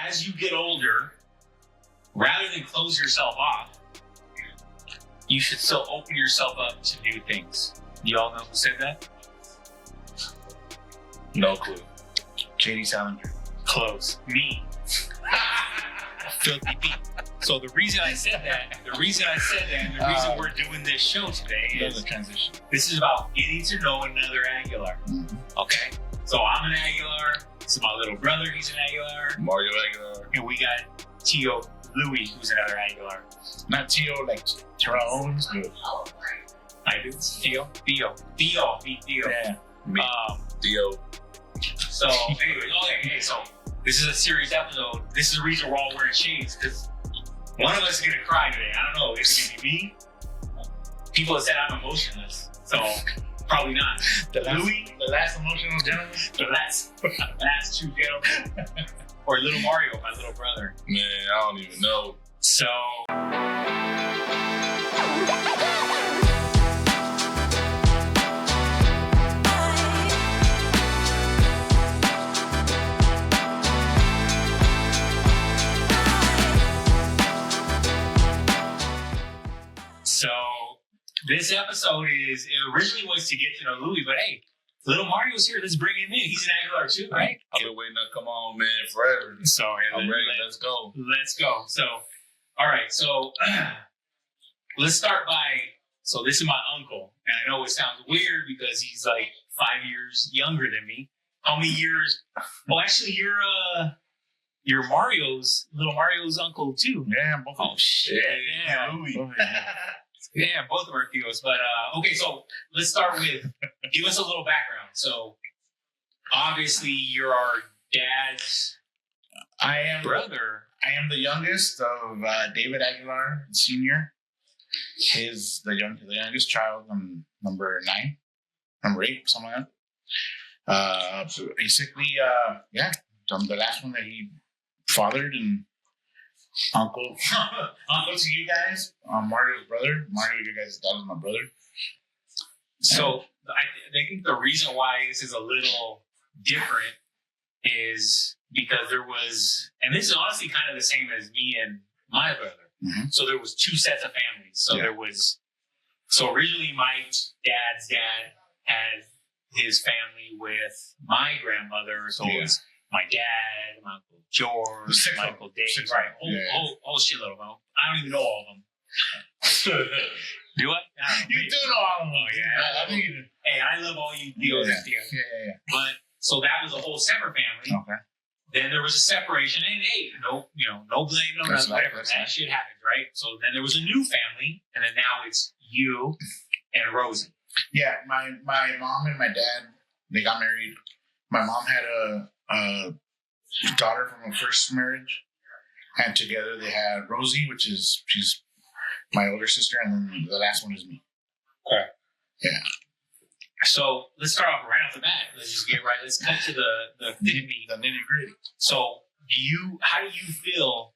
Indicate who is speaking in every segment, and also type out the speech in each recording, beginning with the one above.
Speaker 1: as you get older, rather than close yourself off, you should still open yourself up to new things. You all know who said that?
Speaker 2: No clue.
Speaker 3: J.D. Salinger.
Speaker 1: Close. Me. Filthy Pete. So the reason I said that, and the reason we're doing this show today is
Speaker 3: the transition.
Speaker 1: this is about getting to know another Aguilar.
Speaker 3: Mm-hmm.
Speaker 1: Okay? So I'm an Aguilar. This is my little brother. He's an Aguilar.
Speaker 2: Mario Aguilar.
Speaker 1: And we got Tio Louis, who's another Aguilar.
Speaker 3: Not Tio, like Terrell Owens.
Speaker 1: I do. Theo. Meet Theo.
Speaker 3: Yeah.
Speaker 2: Theo.
Speaker 1: So, anyway, okay, so this is a serious episode. This is the reason we're all wearing shades, because one of us is gonna cry today. I don't know. Is it gonna be me? People have said I'm emotionless, so probably not. Louis,
Speaker 3: the last emotional gentleman.
Speaker 1: the last two gentlemen, or little Mario, my little brother.
Speaker 2: Man, I don't even know.
Speaker 1: So. So this episode it originally was to get to know Louis, but hey, little Mario's here. Let's bring him in. He's an Aguilar too, right?
Speaker 2: I've been waiting to come on, man, forever.
Speaker 1: So
Speaker 2: I'm ready. Let's go.
Speaker 1: Let's go. So, all right. So let's start by. So this is my uncle, and I know it sounds weird because he's like 5 years younger than me. How many years? Well, actually, you're little Mario's uncle too.
Speaker 3: Yeah, both.
Speaker 1: Oh shit! Yeah,
Speaker 3: Louis.
Speaker 1: Yeah, both of our Theos. But okay, so let's start with give us a little background. So obviously you're our dad's brother.
Speaker 3: I am the youngest of David Aguilar, Sr. He's the youngest child. I'm number 8, something like that. So basically, I'm the last one that he fathered and uncle to you guys. Mario's brother. Mario, you guys' dad is my brother.
Speaker 1: So I think the reason why this is a little different is because there was, and this is honestly kind of the same as me and my brother.
Speaker 3: Mm-hmm.
Speaker 1: So there was 2 sets of families. So so originally my dad's dad had his family with my grandmother. So it was my dad, my Uncle George, my Uncle Dave, right? Whole shitload of them. I don't even know all of them. Do I?
Speaker 3: You do know all of them.
Speaker 1: Oh, yeah. Hey, I love all you deals.
Speaker 3: Yeah.
Speaker 1: But so that was a whole separate family.
Speaker 3: Okay.
Speaker 1: Then there was a separation, and hey, no blame, no nothing, whatever. That shit happens, right? So then there was a new family, and then now it's you and Rosie.
Speaker 3: Yeah, my mom and my dad, they got married. My mom had a daughter from a first marriage, and together they had Rosie, she's my older sister, and then the last one is me.
Speaker 1: Okay.
Speaker 3: Yeah.
Speaker 1: So let's start off right off the bat. Let's just get right. Let's cut to the
Speaker 3: nitty gritty.
Speaker 1: So how do you feel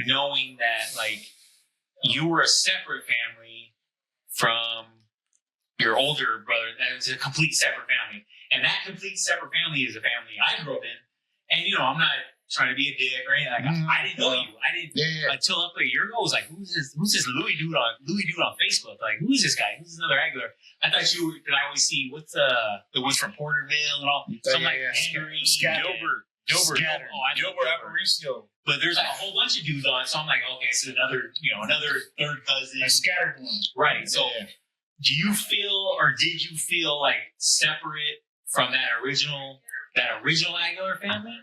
Speaker 1: knowing that like you were a separate family from your older brother? That was a complete separate family, and that complete separate family is a family I grew up in. And I'm not trying to be a dick or anything. Like I didn't know you. I didn't until up a year ago. I was like, who's this Louis dude on Facebook? Like, who's this guy? Who's another Aguilar? I thought you were. Did I always see what's the ones from Porterville and all? Henry, Gilbert,
Speaker 2: Gilbert Aparicio.
Speaker 1: But there's like a whole bunch of dudes on it, so I'm like, okay, so another third cousin,
Speaker 3: a scattered one,
Speaker 1: right? So, do you feel or did you feel like separate from that original Aguilar family?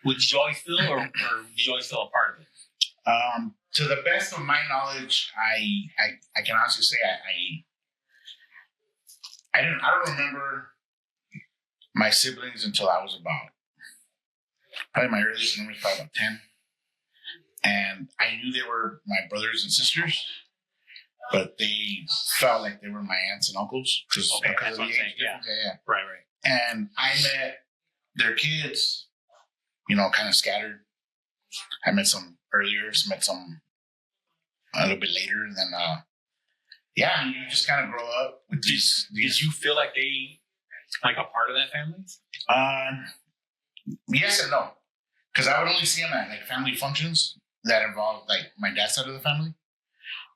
Speaker 1: Did you always feel, or did you always feel a part of it?
Speaker 3: To the best of my knowledge, I can honestly say I don't remember my siblings until I was probably my earliest memory was probably about 10, and I knew they were my brothers and sisters, but they felt like they were my aunts and uncles because of the age difference. Yeah.
Speaker 1: Right.
Speaker 3: And I met their kids, kind of scattered. I met some earlier, met some a little bit later, and then you just kind of grow up with these.
Speaker 1: Did you feel like they like a part of that family?
Speaker 3: Yes and no, because I would only see them at like family functions that involved like my dad's side of the family,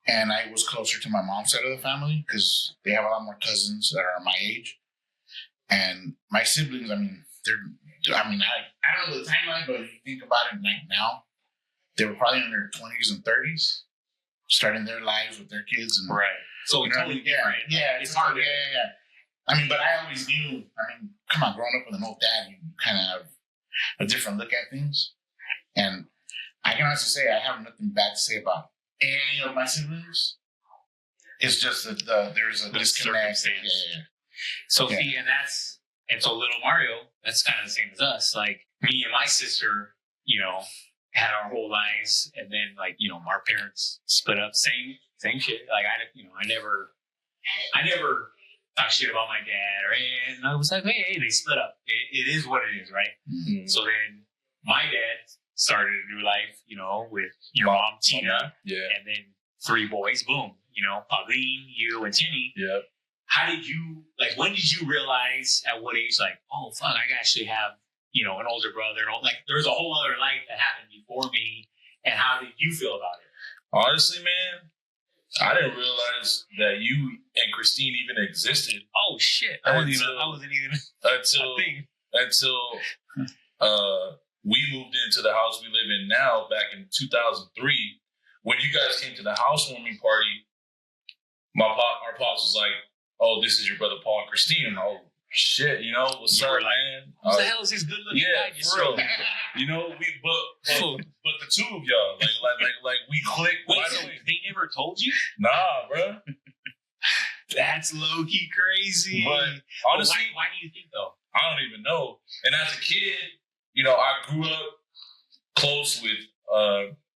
Speaker 3: and I was closer to my mom's side of the family because they have a lot more cousins that are my age, and my siblings. I mean, I don't know the timeline, but if you think about it, like now, they were probably in their 20s and 30s, starting their lives with their kids, and
Speaker 1: right. So
Speaker 3: totally different. Yeah, it's hard. Yeah. I mean, but I always knew. I mean, come on, growing up with an old dad, you kind of have a different look at things. And I can honestly say I have nothing bad to say about any of my siblings. It's just that there's a disconnect. Yeah.
Speaker 1: So see, and so little Mario, that's kind of the same as us. Like me and my sister, had our whole lives, and then like our parents split up. Same shit. Like I never talk shit about my dad, and I was like, hey, they split up. It is what it is, right?
Speaker 3: Mm-hmm.
Speaker 1: So then my dad started a new life, with your mom, Tina, and then 3 boys. Boom, Pauline, you, and Timmy.
Speaker 2: Yeah.
Speaker 1: How did you when did you realize at what age, like, oh fuck, I actually have an older brother, like there's a whole other life that happened before me, and how did you feel about it?
Speaker 2: Honestly, man, I didn't realize that you and Christine even existed.
Speaker 1: Oh shit! I wasn't even
Speaker 2: until we moved into the house we live in now back in 2003. When you guys came to the housewarming party, our pops was like, "Oh, this is your brother Paul and Christine." Oh shit, what's up, man?
Speaker 1: Who the hell is this good-looking guy?
Speaker 2: For real. But the two of y'all, like we clicked.
Speaker 1: Wait, so they never told you?
Speaker 2: Nah, bro.
Speaker 1: That's low-key crazy.
Speaker 2: But honestly,
Speaker 1: why do you think though?
Speaker 2: I don't even know. And as a kid, I grew up close with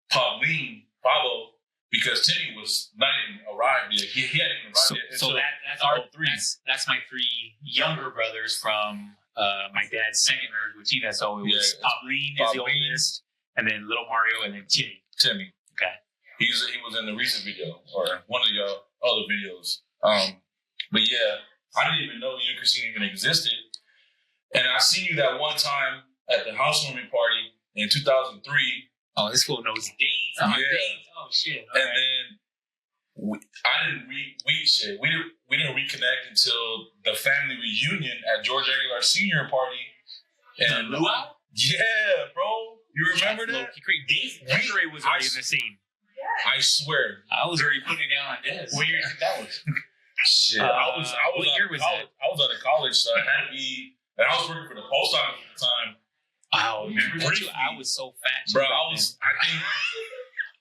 Speaker 2: Pablo, because Timmy was not even arrived yet. He hadn't even arrived yet.
Speaker 1: So that's my 3 younger brothers from my dad's second marriage with Tina. So it was Pauline is the oldest, and then little Mario, and then Timmy. Okay.
Speaker 2: He was in the recent video, or one of the other videos. But yeah, I didn't even know you and Christine even existed. And I seen you that one time at the housewarming party in 2003.
Speaker 1: Oh, this fool knows dates. Dates. Oh shit!
Speaker 2: All and then we didn't reconnect until the family reunion at George Aguilar Senior party. And
Speaker 1: luau?
Speaker 2: Yeah, bro. You remember that?
Speaker 1: Desiree was already in the scene.
Speaker 2: I swear.
Speaker 1: I was already putting it down on Des.
Speaker 3: What year that was?
Speaker 2: Shit. What year was that? I was out of college, so I had to be. And I was working for the post office at the time.
Speaker 1: Oh, I was so fat.
Speaker 2: Bro, I think.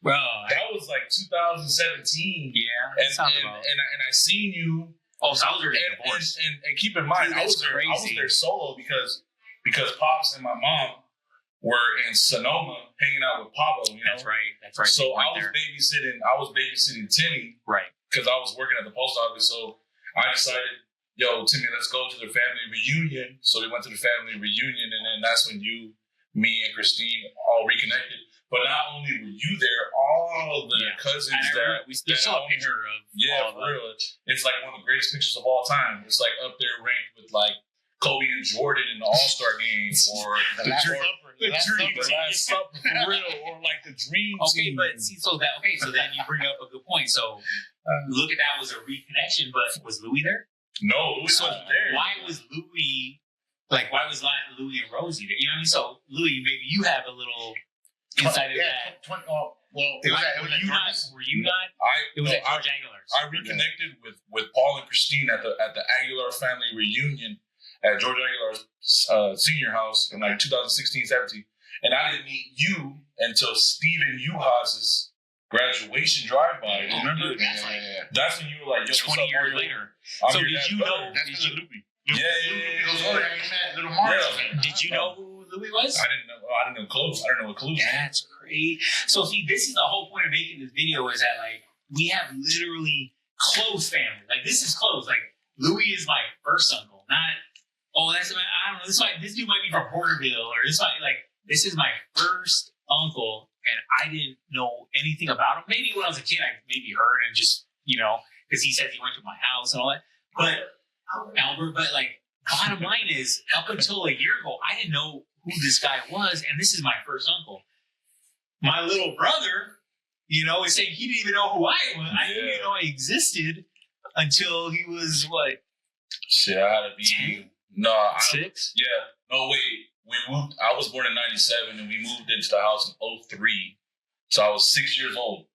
Speaker 1: Bro,
Speaker 2: that was like 2017.
Speaker 1: Yeah.
Speaker 2: And I seen you.
Speaker 1: Oh, so I was already divorced.
Speaker 2: And keep in mind, I was there solo because Pops and my mom were in Sonoma hanging out with Pablo.
Speaker 1: That's right.
Speaker 2: So I was babysitting Timmy.
Speaker 1: Right.
Speaker 2: Because I was working at the post office. So I decided, yo, Timmy, let's go to the family reunion. So we went to the family reunion, and then that's when me and Christine all reconnected. But not only were you there, all the cousins
Speaker 1: we saw a picture of.
Speaker 2: Yeah, for real. It's like one of the greatest pictures of all time. It's like up there ranked with like Kobe and Jordan in the All-Star game, or the Last Supper, for real, or like the Dream Team.
Speaker 1: But see, so then you bring up a good point. So look at that was a reconnection, but was Louis there?
Speaker 2: No, Louis wasn't there.
Speaker 1: Why was Louis Louis and Rosie there? You know what I mean? So Louis, maybe you have a little insight of that. Were you not? It was at George Aguilar's.
Speaker 2: I reconnected with Paul and Christine at the Aguilar family reunion at George Aguilar's senior house in like 2016-17, and I didn't meet you until Stephen Uhas's graduation drive-by. Remember? That's when you were like, yo,
Speaker 1: 20 years later. So did you know?
Speaker 3: Little Mario.
Speaker 1: Did you know who Louis was?
Speaker 2: I didn't know close. I didn't know close.
Speaker 1: That's great. So see, this is the whole point of making this video, is that like we have literally close family. Like this is close. Like Louis is my first uncle, not I don't know. This dude might be from Porterville, or this is my first uncle, and I didn't know anything about him. Maybe when I was a kid, I maybe heard and just because he said he went to my house and all that. But Albert, like bottom line is, up until a year ago, I didn't know who this guy was, and this is my first uncle. My little brother, is saying he didn't even know who I was. I didn't even know I existed until he was what?
Speaker 2: Shit, I had to be
Speaker 1: 10?
Speaker 2: No,
Speaker 1: 6?
Speaker 2: Yeah. No, wait. We moved. I was born in '97, and we moved into the house in '03. So I was 6 years old.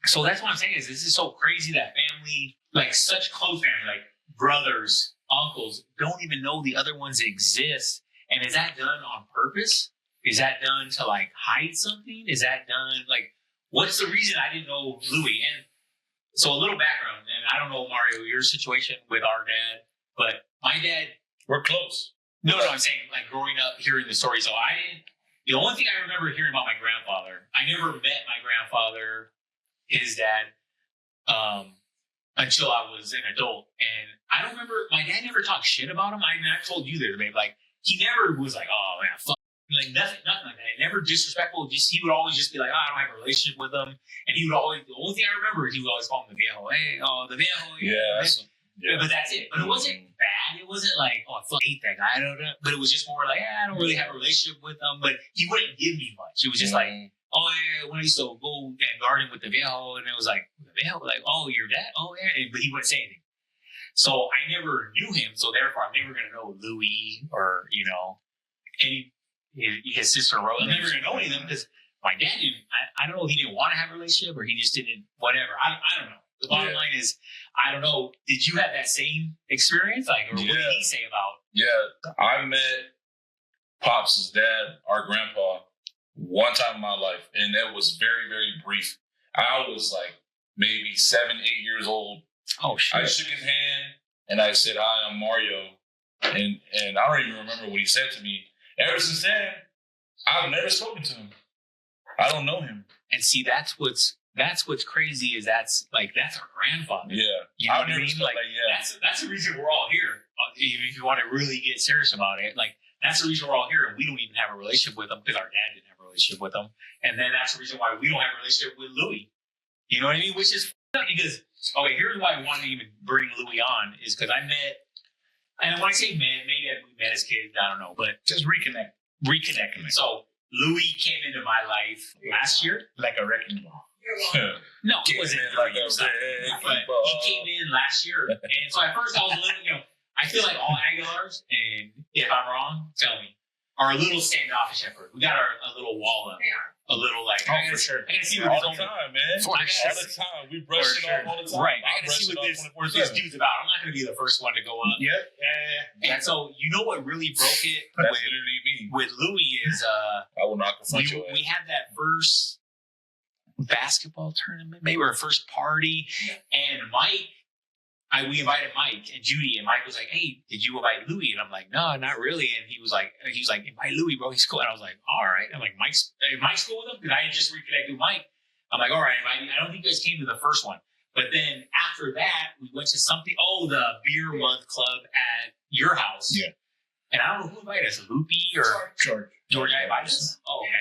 Speaker 1: So that's what I'm saying is this is so crazy that family, like such close family, like brothers, uncles, don't even know the other ones exist. And is that done on purpose? Is that done to like hide something? Is that done like, what's the reason I didn't know Louis? And so a little background, and I don't know, Mario, your situation with our dad, but my dad.
Speaker 2: We're close.
Speaker 1: No, I'm saying like growing up hearing the story. So the only thing I remember hearing about my grandfather, I never met my grandfather, his dad, until I was an adult. And I don't remember, my dad never talked shit about him. I mean, I told you there, babe, like he never was like, oh man, fuck. Like nothing like that. Never disrespectful. He would always just be like, I don't have a relationship with him. And he would always, the only thing I remember, he would always call him the viejo. Hey, the viejo.
Speaker 2: Yeah.
Speaker 1: But that's it. But it wasn't bad. It wasn't like, oh, I fucking hate that guy. But it was just more like, I don't really have a relationship with him. But he wouldn't give me much. It was just like, oh, yeah, when I used to go and garden with the viejo, and it was like, the viejo, like, oh, your dad? Oh, yeah. But he wouldn't say anything. So I never knew him. So therefore, I'm never going to know Louis or, his sister Rose. I'm never going to know any of them because my dad didn't, I don't know if he didn't want to have a relationship or he just didn't, whatever. I don't know. The bottom line is, I don't know. Did you have that same experience? Like, or what did he say about?
Speaker 2: Yeah, I met Pops' dad, our grandpa, one time in my life, and it was very, very brief. I was like maybe 7, 8 years old.
Speaker 1: Oh shit!
Speaker 2: I shook his hand and I said, "Hi, I'm Mario," and I don't even remember what he said to me. Ever since then, I've never spoken to him. I don't know him.
Speaker 1: And see, that's what's crazy is that's our grandfather.
Speaker 2: Yeah.
Speaker 1: You know what I mean? Like, that's the reason we're all here. If you want to really get serious about it, like that's the reason we're all here, and we don't even have a relationship with him because our dad didn't have a relationship with him, and then that's the reason why we don't have a relationship with Louis. You know what I mean? Which is because here's why I wanted to even bring Louis on is because I met, and when I say met, maybe we met as kids, I don't know, but
Speaker 3: Just reconnecting.
Speaker 1: So Louis came into my life last year,
Speaker 3: Like a wrecking ball.
Speaker 1: No, it wasn't
Speaker 2: like
Speaker 1: but he came in last year. And so at first I was a little, I feel like all Aguilars, and if I'm wrong, tell me, are a little standoffish at first. We got a little wall up. A little like,
Speaker 3: for sure.
Speaker 1: I gotta see what
Speaker 2: all the time, man.
Speaker 1: All
Speaker 2: the time. We brush it off all the time.
Speaker 1: Right. I gotta see what this dude's about. I'm not gonna be the first one to go up.
Speaker 3: Yep.
Speaker 1: And so, you know what really broke it
Speaker 2: That's literally me.
Speaker 1: with Louis is,
Speaker 2: I will not confront you.
Speaker 1: we had that first basketball tournament, maybe our first party, and we invited Mike and Judy, and Mike was like, "Hey, did you invite Louis?" And I'm like, "No, not really." And he was like, "Invite Louis, bro. He's cool." And I was like, "All right." I'm like, Mike's cool with him? Because I had just reconnected with Mike. I'm like, "All right, I don't think you guys came to the first one." But then after that, we went to something, the beer month club at your house.
Speaker 3: Yeah.
Speaker 1: And I don't know who invited us, Loopy or George invited us? Oh, okay.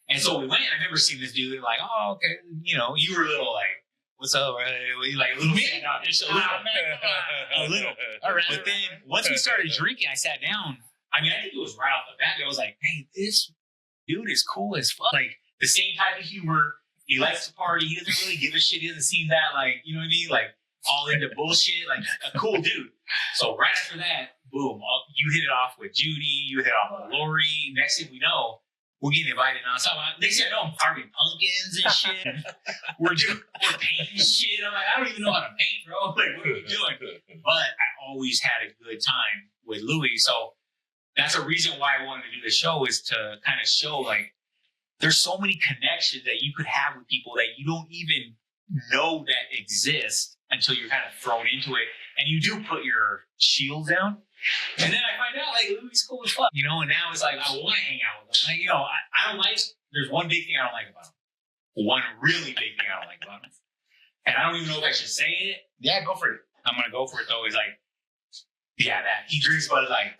Speaker 1: And so we went, and I remember seeing this dude, and like, oh, okay. You were a little like, what's up, right? Like a little standoffish, a little. All right. But then once we started drinking, I sat down. I mean, I think it was right off the bat. I was like, hey, this dude is cool as fuck. Like the same type of humor. He likes to party. He doesn't really give a shit. He doesn't seem that like, you know what I mean? Like all into bullshit. Like a cool dude. So right after that, boom, you hit it off with Judy. You hit it off with Lori. Next thing we know, we're getting invited on. So next thing I know, I'm carving pumpkins and shit. we're painting shit. I'm like, I don't even know how to paint, bro. Like, what are we doing? But I always had a good time with Louis. So that's a reason why I wanted to do the show is to kind of show like there's so many connections that you could have with people that you don't even know that exist until you're kind of thrown into it. And you do put your shield down. And then I find out like Louis cool as fuck, and now it's like I want to hang out with him. Like, I don't like, there's one big thing I don't like about him. One really big thing I don't like about him. And I don't even know if I should say it.
Speaker 3: Yeah, go for it.
Speaker 1: I'm going to go for it though. He's like, that. He drinks Bud Light.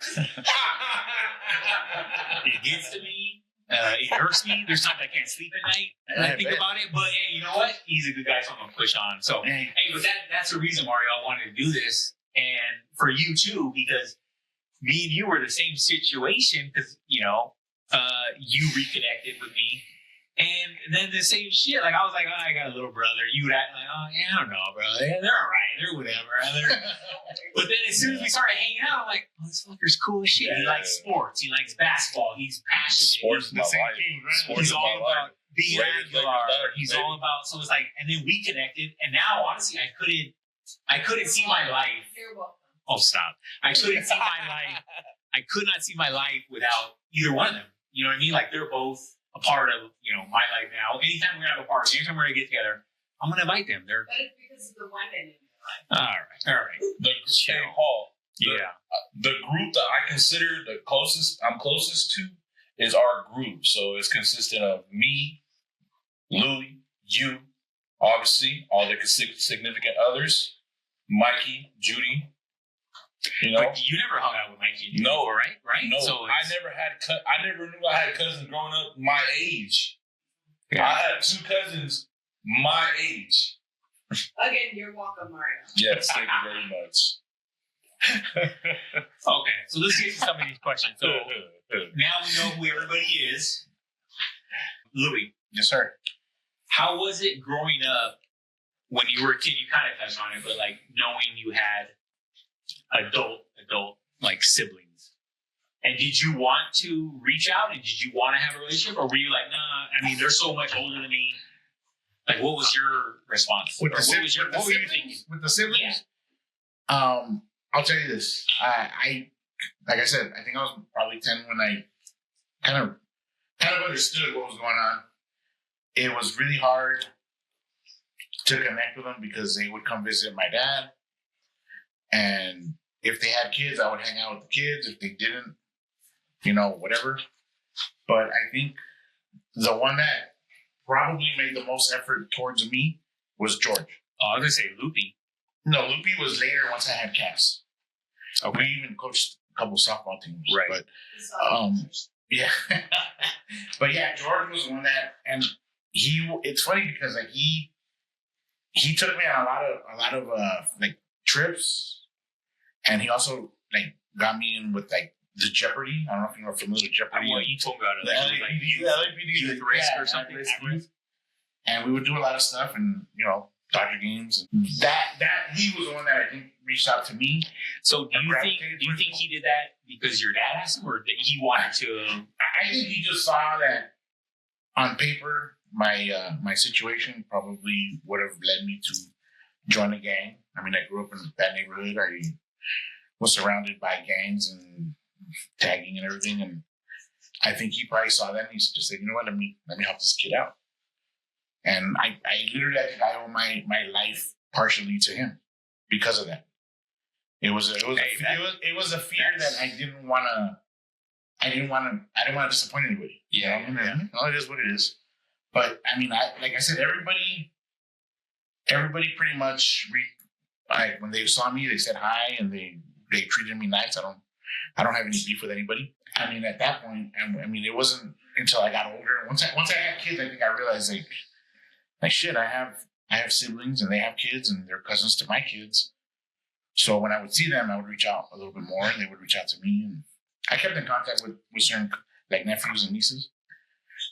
Speaker 1: It gets to me. It hurts me. There's times I can't sleep at night when I think about it. But hey, you know what? He's a good guy, so I'm going to push on. So, hey, but that's the reason, Mario, I wanted to do this. And for you too, because me and you were the same situation because, you reconnected with me. And then the same shit. Like, I was like, oh, I got a little brother. You would act like, oh, yeah, I don't know, bro. Yeah, they're all right. They're whatever. But then as soon as we started hanging out, I'm like, oh, this fucker's cool as shit. He likes sports. He likes basketball. He's passionate.
Speaker 2: Sports is my
Speaker 3: same
Speaker 2: life.
Speaker 3: thing, right?
Speaker 2: Sports
Speaker 1: He's
Speaker 2: is
Speaker 1: all
Speaker 2: my
Speaker 1: about
Speaker 2: life.
Speaker 1: being
Speaker 2: Raiders,
Speaker 1: Aguilar.
Speaker 2: Lakers, Dodgers,
Speaker 1: He's
Speaker 2: baby.
Speaker 1: all about, so it's like, and then we connected. And now, honestly, I couldn't see my life.
Speaker 4: You're welcome.
Speaker 1: Oh, stop. I couldn't see my life. I could not see my life without either one of them. You know what I mean? Like, they're both a part of, my life now. Anytime we're going to have a party, anytime we're going to get together, I'm going to invite them. They're
Speaker 4: But it's because of the women in your life.
Speaker 1: all right.
Speaker 2: Hey, Paul.
Speaker 1: Yeah.
Speaker 2: The group that I consider I'm closest to is our group. So it's consistent of me, Louie, you, obviously, all the significant others, Mikey, Judy.
Speaker 1: But you never hung out with Mikey.
Speaker 2: No,
Speaker 1: right?
Speaker 2: No,
Speaker 1: So
Speaker 2: I never knew I had cousins growing up my age.
Speaker 1: Yeah.
Speaker 2: I had 2 cousins my age.
Speaker 4: Again, you're welcome, Mario.
Speaker 2: Yes, thank you very much.
Speaker 1: Okay, so let's get to some of these questions. So now we know who everybody is. Louis,
Speaker 3: Yes, sir.
Speaker 1: how was it growing up when you were a kid? You kind of touched on it, but like knowing you had adult like siblings. And did you want to reach out and did you want to have a relationship, or were you like, nah? I mean, they're so much older than me. Like, what was your response?
Speaker 3: What
Speaker 1: were you
Speaker 3: siblings?
Speaker 1: thinking?
Speaker 3: With the siblings? I'll tell you this. I like I said, I think I was probably 10 when I kind of understood what was going on. It was really hard to connect with them because they would come visit my dad. And if they had kids, I would hang out with the kids. If they didn't, whatever. But I think the one that probably made the most effort towards me was George.
Speaker 1: Oh, I was going to say Loopy.
Speaker 3: No, Loopy was later once I had Cass.
Speaker 1: Okay.
Speaker 3: We even coached a couple softball teams.
Speaker 1: Right.
Speaker 3: But yeah. But yeah, George was the one that, and it's funny because like he took me on a lot of like trips, and he also like got me in with like the Jeopardy. I don't know if you're familiar with Jeopardy.
Speaker 1: Well, you told me about it.
Speaker 3: The
Speaker 1: Like,
Speaker 3: LAPD,
Speaker 1: youth risk or something.
Speaker 3: And we would do a lot of stuff, and Dodger games. And that he was the one that I think reached out to me.
Speaker 1: So do you think he did that because your dad asked him, or that he wanted to?
Speaker 3: I think he just saw that on paper my situation probably would have led me to join a gang. I mean, I grew up in a bad neighborhood. I was surrounded by gangs and tagging and everything, and I think he probably saw that and he's just like, you know what, let me help this kid out. And I literally, I think I owe my life partially to him because of that. It was a fear that I didn't want to disappoint anybody.
Speaker 1: Yeah.
Speaker 3: No, it is what it is. But I mean, like I said, everybody pretty much when they saw me, they said hi and they treated me nice. I don't have any beef with anybody. I mean, at that point, I mean, it wasn't until I got older. Once I had kids, I think I realized like shit, I have siblings and they have kids and they're cousins to my kids. So when I would see them, I would reach out a little bit more and they would reach out to me. And I kept in contact with certain like nephews and nieces.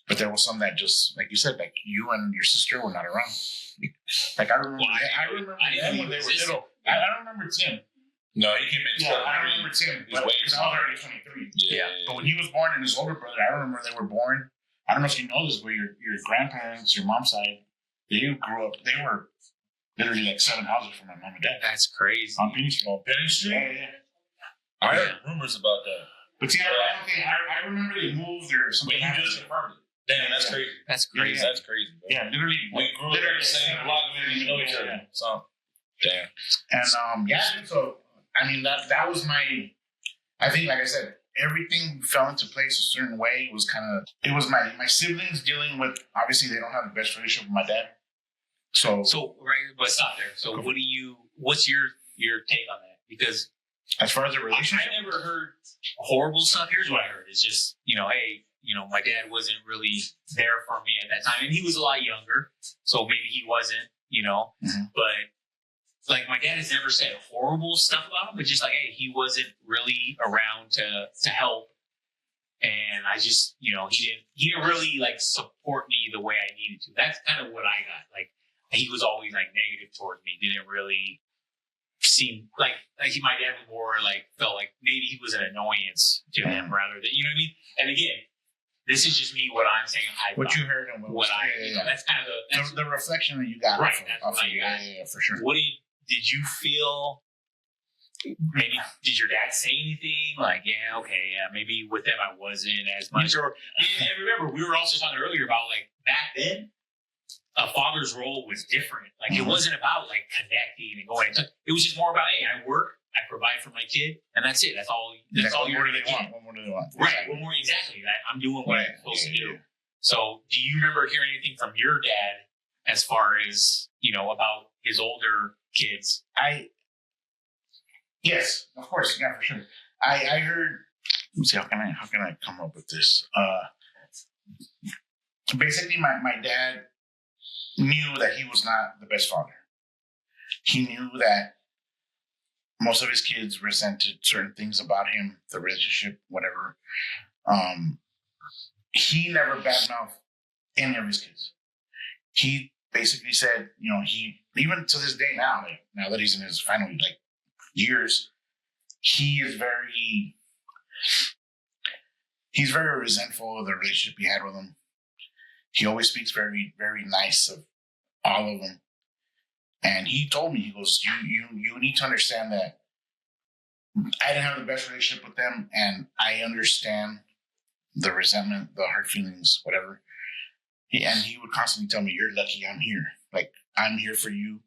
Speaker 3: But there was some that just, like you said, like you and your sister were not around. Like I remember them when they were little. I don't remember Tim.
Speaker 2: No, he came in.
Speaker 3: Yeah, I remember Tim because I was already 23.
Speaker 2: Yeah.
Speaker 3: But when he was born and his older brother, I remember they were born. I don't know if you know this, but your grandparents, your mom's side, they grew up. They were literally like 7 houses from my mom and dad.
Speaker 1: That's crazy.
Speaker 3: On Penny Street.
Speaker 2: Penny Street?
Speaker 3: Yeah.
Speaker 2: I heard rumors about that.
Speaker 3: But see, I remember they moved or something.
Speaker 2: But you just confirmed it. Damn, that's crazy.
Speaker 1: That's crazy.
Speaker 2: That's crazy, bro.
Speaker 3: Yeah, literally.
Speaker 2: We grew up in the same block. We didn't even know each other. So, damn.
Speaker 3: And so I mean that was I think, like I said, everything fell into place a certain way. It was my siblings dealing with, obviously they don't have the best relationship with my dad. So
Speaker 1: right, but stop there. So what's your take on that? Because
Speaker 3: as far as the relationship,
Speaker 1: I never heard horrible stuff. Here's what I heard. It's just, hey, my dad wasn't really there for me at that time. And he was a lot younger. So maybe he wasn't,
Speaker 3: Mm-hmm.
Speaker 1: But like my dad has never said horrible stuff about him, but just like, hey, he wasn't really around to help. and I just, he didn't really like support me the way I needed to. That's kind of what I got. Like, he was always like negative towards me. Didn't really seem like my dad was more like felt like maybe he was an annoyance to him rather than, you know what I mean? And again, this is just me. What I'm saying,
Speaker 3: what you heard and
Speaker 1: that's kind of
Speaker 3: the reflection that you got.
Speaker 1: Right,
Speaker 3: off of yeah, for sure.
Speaker 1: What did you feel? Maybe did your dad say anything like, yeah, okay, yeah, maybe with them I wasn't as much, or and remember we were also talking earlier about like back then a father's role was different. Like it wasn't about like connecting and going. It was just more about, hey, I work, I provide for my kid, and that's it. That's all. That's all you're going to get.
Speaker 3: What more do they want?
Speaker 1: Right. What more exactly? I'm doing what I'm supposed to do. So, do you remember hearing anything from your dad as far as about his older kids?
Speaker 3: Yes, of course, yeah, for sure. I heard. Let me see. How can I come up with this? Basically, my dad knew that he was not the best father. He knew that most of his kids resented certain things about him, the relationship, whatever. He never badmouthed any of his kids. He basically said, he even to this day now, like now that he's in his final years, he's very resentful of the relationship he had with him. He always speaks very, very nice of all of them. And he told me, he goes, you need to understand that I didn't have the best relationship with them, and I understand the resentment, the hard feelings, whatever. And he would constantly tell me, you're lucky I'm here. Like, I'm here for you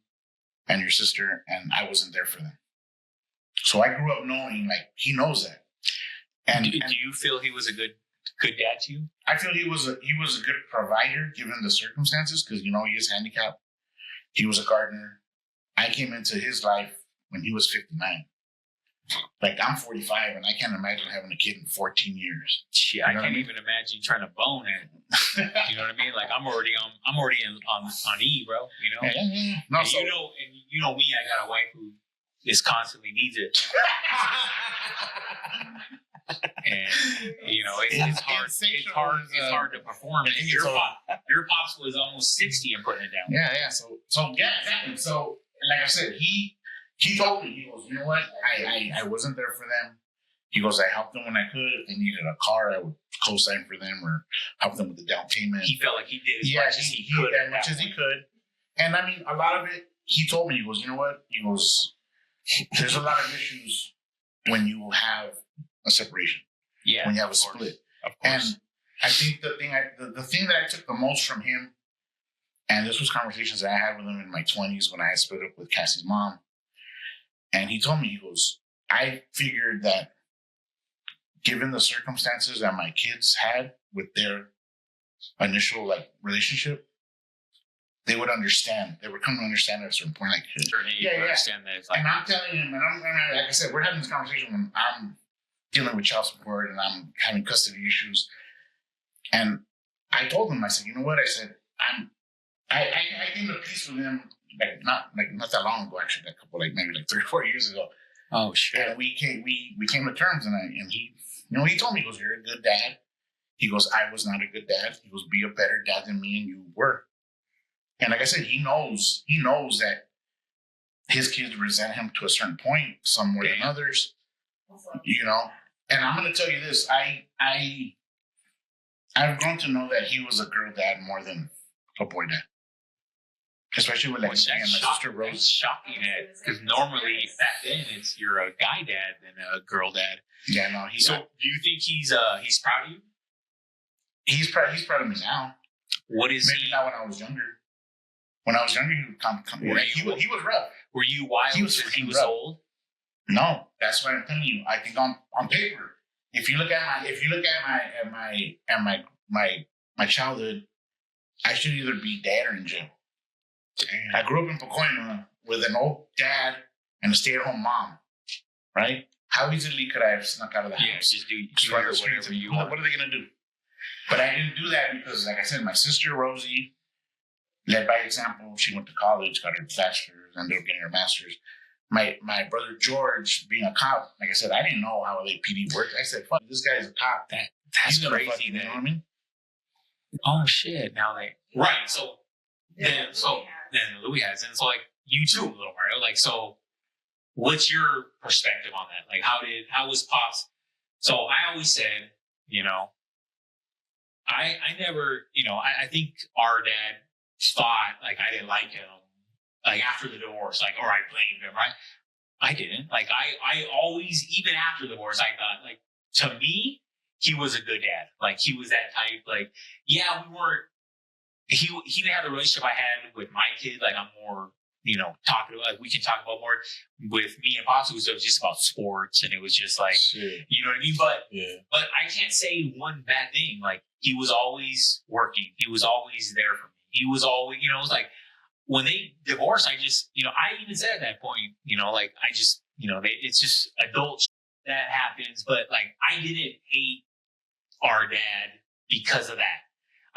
Speaker 3: and your sister, and I wasn't there for them. So I grew up knowing, he knows that. And
Speaker 1: do you feel he was a good dad to you? I
Speaker 3: feel he was a good provider given the circumstances, because he is handicapped. He was a gardener. I came into his life when he was 59. I'm 45, and I can't imagine having a kid in 14 years.
Speaker 1: Shit, I can't even imagine trying to bone it. You know what I mean? Like I'm already on E, bro.
Speaker 3: Yeah. No,
Speaker 1: and you know me. I got a wife who is constantly needs it. And it's hard. It's hard to perform. And your pops was almost 60 and putting it down.
Speaker 3: Yeah. So yeah, exactly. So like I said, he told me, he goes, you know what? I wasn't there for them. He goes, I helped them when I could. If they needed a car, I would co-sign for them or help them with the down payment.
Speaker 1: He felt like he did as much as he could.
Speaker 3: As much as he could. And I mean, a lot of it, he told me, he goes, you know what? He goes, there's a lot of issues when you have a separation.
Speaker 1: Yeah.
Speaker 3: When you have a split.
Speaker 1: Of course.
Speaker 3: And I think the thing that I took the most from him, and this was conversations that I had with him in my 20s when I had split up with Cassie's mom. And he told me, he goes, I figured that given the circumstances that my kids had with their initial relationship, they would understand. They would come to understand at a certain point.
Speaker 1: Understand that. It's
Speaker 3: and I'm telling him, and like I said, we're having this conversation when I'm dealing with child support and I'm having custody issues. And I told him, I said, you know what? I said, I came to peace with him not that long ago, actually, a couple maybe 3 or 4 years ago.
Speaker 1: Oh shit!
Speaker 3: And we came to terms, and he, he told me, he goes, you're a good dad. He goes, I was not a good dad. He goes, be a better dad than me and you were. And like I said, he knows that his kids resent him to a certain point, some more than others. And I'm going to tell you this: I've grown to know that he was a girl dad more than a boy dad. Especially with me and my sister Rose.
Speaker 1: That's shocking, because normally back then you're a guy dad than a girl dad.
Speaker 3: Yeah, no.
Speaker 1: So do you think he's proud of you?
Speaker 3: He's proud of me now.
Speaker 1: What is
Speaker 3: maybe not when I was younger. When I was younger, he would come. He was rough.
Speaker 1: Were you wild because he was old?
Speaker 3: No, that's what I'm telling you. I think on paper, if you look at my childhood, I should either be dead or in jail. Damn. I grew up in Pacoima with an old dad and a stay-at-home mom. Right? How easily could I have snuck out of the house?
Speaker 1: Just do whatever you want.
Speaker 3: What are they gonna do? But I didn't do that because, like I said, my sister Rosie led by example. She went to college, got her bachelor's, ended up getting her master's. My brother George, being a cop, like I said, I didn't know how LAPD worked. I said, "Fuck, this guy's a cop.
Speaker 1: That's
Speaker 3: He's gonna
Speaker 1: crazy.
Speaker 3: fucking, you know what I mean?
Speaker 1: Oh shit! Now they right. So then Louis has, and so like you too, little Mario. Like so, what's your perspective on that? Like how was Pops? So I always said, you know, I never, you know, I think our dad thought like I didn't like him, like after the divorce, like or I blamed him, right? I didn't. Like I always, even after the divorce, I thought like to me he was a good dad. Like he was that type. Like yeah, we weren't. He didn't have the relationship I had with my kid. Like I'm more, you know, talking like we can talk about more with me and Pops. It was just about sports, and it was just like you know what I mean. But I can't say one bad thing. Like he was always working. He was always there for me. He was always, you know, it was like when they divorced, I just, you know, I even said at that point, you know, like I just, you know, it's just adult shit that happens. But like I didn't hate our dad because of that.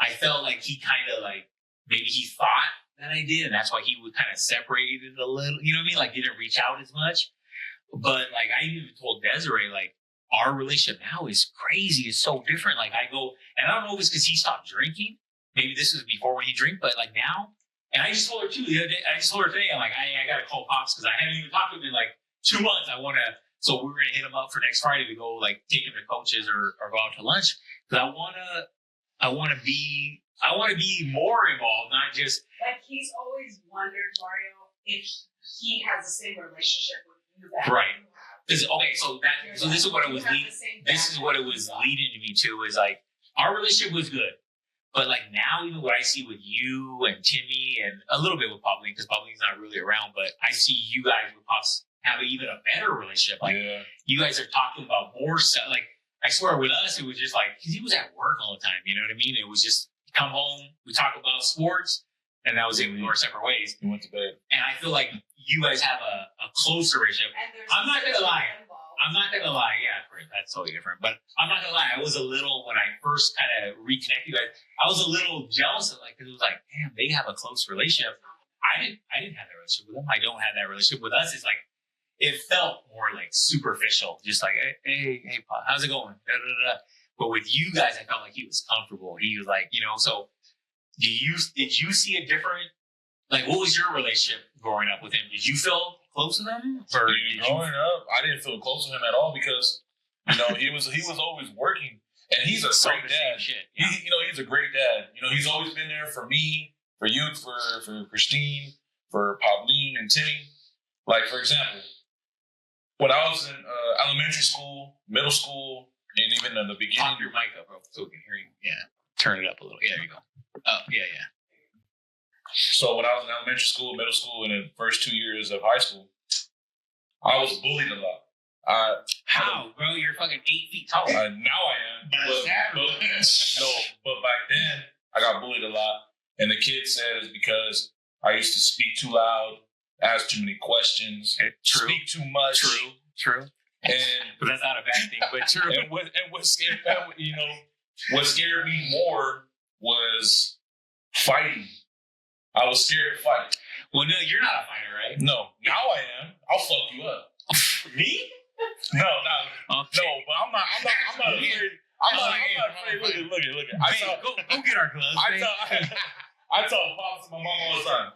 Speaker 1: I felt like he kind of like maybe he thought that I did, and that's why he would kind of separate it a little. You know what I mean? Like didn't reach out as much. But like I even told Desiree, like our relationship now is crazy. It's so different. Like I go, and I don't know if it's because he stopped drinking. Maybe this was before when he drank, but like now. And I just told her too the other day. I just told her today. I'm like, I got to call Pops because I haven't even talked to him in like 2 months. I want to. So we're gonna hit him up for next Friday to go like take him to Coach's or go out to lunch because I want to be more involved, not just.
Speaker 4: Like he's always wondered, Mario, if he has the same relationship with you that
Speaker 1: Right.
Speaker 4: you have.
Speaker 1: Okay, so this is what it was leading. This is what it was leading me to is like our relationship was good, but like now even what I see with you and Timmy and a little bit with Pauline because Pauline's not really around, but I see you guys with Pops have even a better relationship. Like you guys are talking about more stuff. Like I swear with us, it was just like because he was at work all the time. You know what I mean? It was just come home, we talk about sports, and that was it. We go our separate ways.
Speaker 2: We went to bed.
Speaker 1: And I feel like you guys have a closer relationship. I'm not gonna lie. Yeah, that's totally different. But I'm not gonna lie. I was a little when I first kind of reconnected you guys. I was a little jealous of like because it was like, damn, they have a close relationship. I didn't have that relationship with them. I don't have that relationship with us. It's like it felt more like superficial, just like hey, Pa, how's it going? Da, da, da, da. But with you guys, I felt like he was comfortable. He was like, you know. So did you see a different? Like, what was your relationship growing up with him? Did you feel close to them? Or
Speaker 2: growing up, I didn't feel close to him at all because, you know, he was always working, and he's a great dad.
Speaker 1: Yeah.
Speaker 2: He's a great dad. You know, he's always been there for me, for you, for Christine, for Pauline and Timmy. Like for example, when I was in elementary school, middle school, and even in the beginning.
Speaker 1: Pop your mic up, bro, so we can hear you. Yeah, turn it up a little. Yeah, there you go. Oh, yeah.
Speaker 2: So when I was in elementary school, middle school, and the first 2 years of high school, I was bullied a lot.
Speaker 1: How, bro? You're fucking 8 feet tall.
Speaker 2: Now I am. But back then, I got bullied a lot. And the kid said it's because I used to speak too loud, ask too many questions, speak too much.
Speaker 1: True.
Speaker 2: And
Speaker 1: but that's not a bad thing, but true.
Speaker 2: And what scared me more was fighting. I was scared to fight.
Speaker 1: Well, no, you're not a fighter, right?
Speaker 2: No, now I am. I'll fuck you up.
Speaker 1: Me?
Speaker 2: No,
Speaker 1: okay.
Speaker 2: no, but I'm not afraid. I'm not afraid. Look at.
Speaker 1: Go get our gloves.
Speaker 2: I tell Pops and my mom all the time.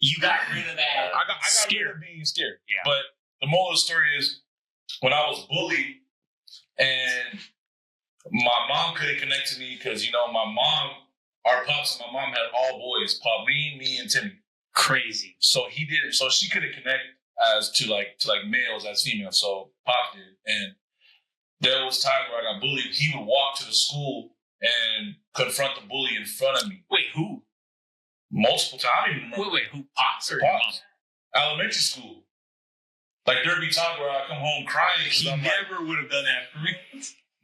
Speaker 1: You got rid of that.
Speaker 2: I got rid of being scared.
Speaker 1: Yeah.
Speaker 2: But the moral of the story is, when I was bullied, and my mom couldn't connect to me because our Pops and my mom had all boys, Pauline, me, and Timmy.
Speaker 1: Crazy.
Speaker 2: So he did it. So she couldn't connect as to males as females. So Pop did, and there was times where I got bullied. He would walk to the school and confront the bully in front of me.
Speaker 1: Wait, who?
Speaker 2: Multiple times. I don't even remember.
Speaker 1: Wait, who? Pops or
Speaker 2: Pops? Elementary school. Like there'd be times where I come home crying.
Speaker 1: He never would have done that for me.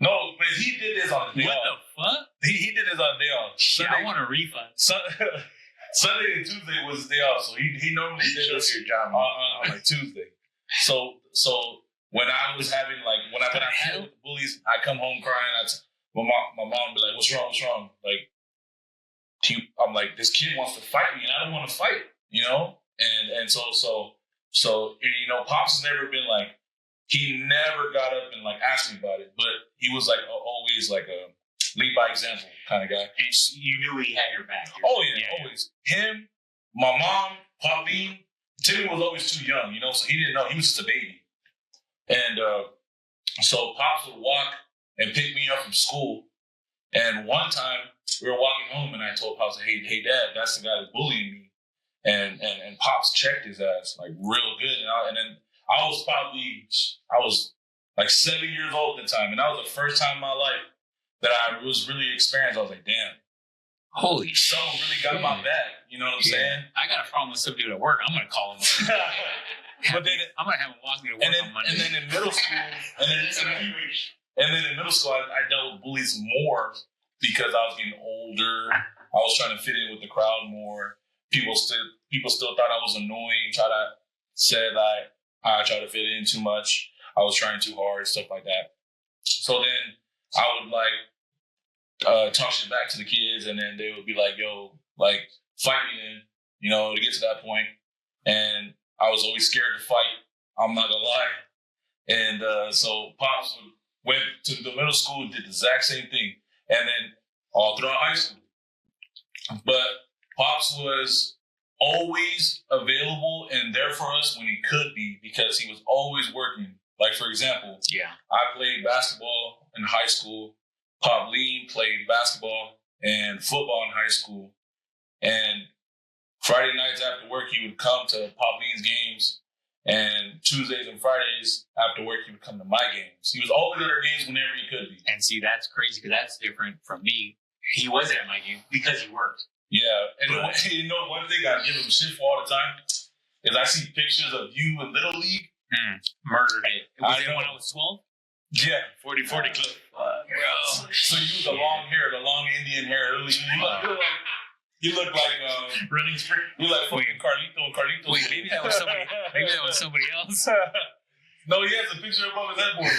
Speaker 2: No, but he did this on the day off.
Speaker 1: What the fuck?
Speaker 2: He did this on the day off.
Speaker 1: Shit, I want a refund.
Speaker 2: Sunday and Tuesday was his day off, so he normally did this on like Tuesday. So when I was having when I had with the bullies, I come home crying. My mom would be like, "What's wrong?" Like, I'm like, this kid wants to fight me, and I don't want to fight, you know. And so Pops has never been like he never got up and like asked me about it, but he was like always like a lead by example kind of guy.
Speaker 1: And you knew he had your back.
Speaker 2: Oh yeah, always. Him, my mom, Pauline. Timmy was always too young, you know, so he didn't know. He was just a baby. And so Pops would walk and pick me up from school. And one time we were walking home, and I told Pops, "Hey, Dad, that's the guy that's bullying me." And Pops checked his ass like real good. And then I was like 7 years old at the time, and that was the first time in my life that I was really experienced. I was like, damn.
Speaker 1: Holy shit.
Speaker 2: Someone really got my back. You know what I'm saying?
Speaker 1: I got a problem with some dude at work. I'm going to call him up.
Speaker 2: But then,
Speaker 1: I'm going to have him walk me to work on Monday.
Speaker 2: And then in middle school, I dealt with bullies more because I was getting older. I was trying to fit in with the crowd more. People still thought I was annoying. Said I tried to fit in too much. I was trying too hard, stuff like that. So then I would like talk shit back to the kids, and then they would be like, "Yo, like fight me then," you know, to get to that point. And I was always scared to fight. I'm not gonna lie. And so Pops went to the middle school and did the exact same thing, and then all throughout high school. But Pops was always available and there for us when he could be, because he was always working. Like, for example, I played basketball in high school. Pop Lean played basketball and football in high school. And Friday nights after work, he would come to Pop Lean's games. And Tuesdays and Fridays after work, he would come to my games. He was always at our games whenever he could be.
Speaker 1: And see, that's crazy because that's different from me. He was at my game because he worked.
Speaker 2: Yeah. And you know, one thing I give him shit for all the time is I see pictures of you in Little League.
Speaker 1: Murdered it. Was it when I was 12?
Speaker 2: Yeah.
Speaker 1: 40 club. Bro.
Speaker 2: So you was the long Indian hair. You look like
Speaker 1: running sprint.
Speaker 2: You like fucking Carlito.
Speaker 1: Wait, maybe that was somebody. Maybe that was somebody else.
Speaker 2: No, he has a picture above his headboard.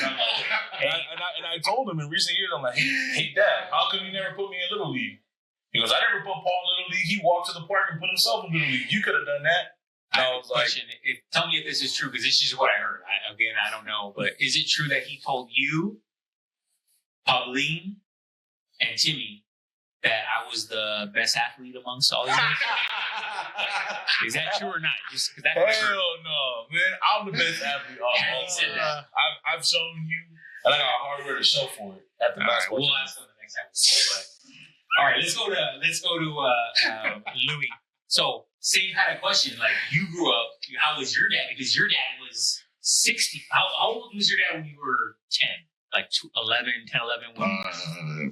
Speaker 2: And I told him in recent years, I'm like, hey, Dad, how come you never put me in Little League? He goes, I never put Paul in Little League. He walked to the park and put himself in Little League. You could have done that.
Speaker 1: I have a question. Tell me if this is true, because this is what I heard. I don't know, but is it true that he told you, Pauline, and Timmy that I was the best athlete amongst all of you? Is that true or not? Just because
Speaker 2: Hell no, man! I'm the best athlete of all.
Speaker 1: Said that.
Speaker 2: I've shown you, and I got hardware to show for it at the basketball.
Speaker 1: We'll ask them the next time we see it. All right, let's go to Louis. So, same kind of question. Like, you grew up, how was your dad? Because your dad was 60. How old was your dad when you were 10? Like 11, 10, 11?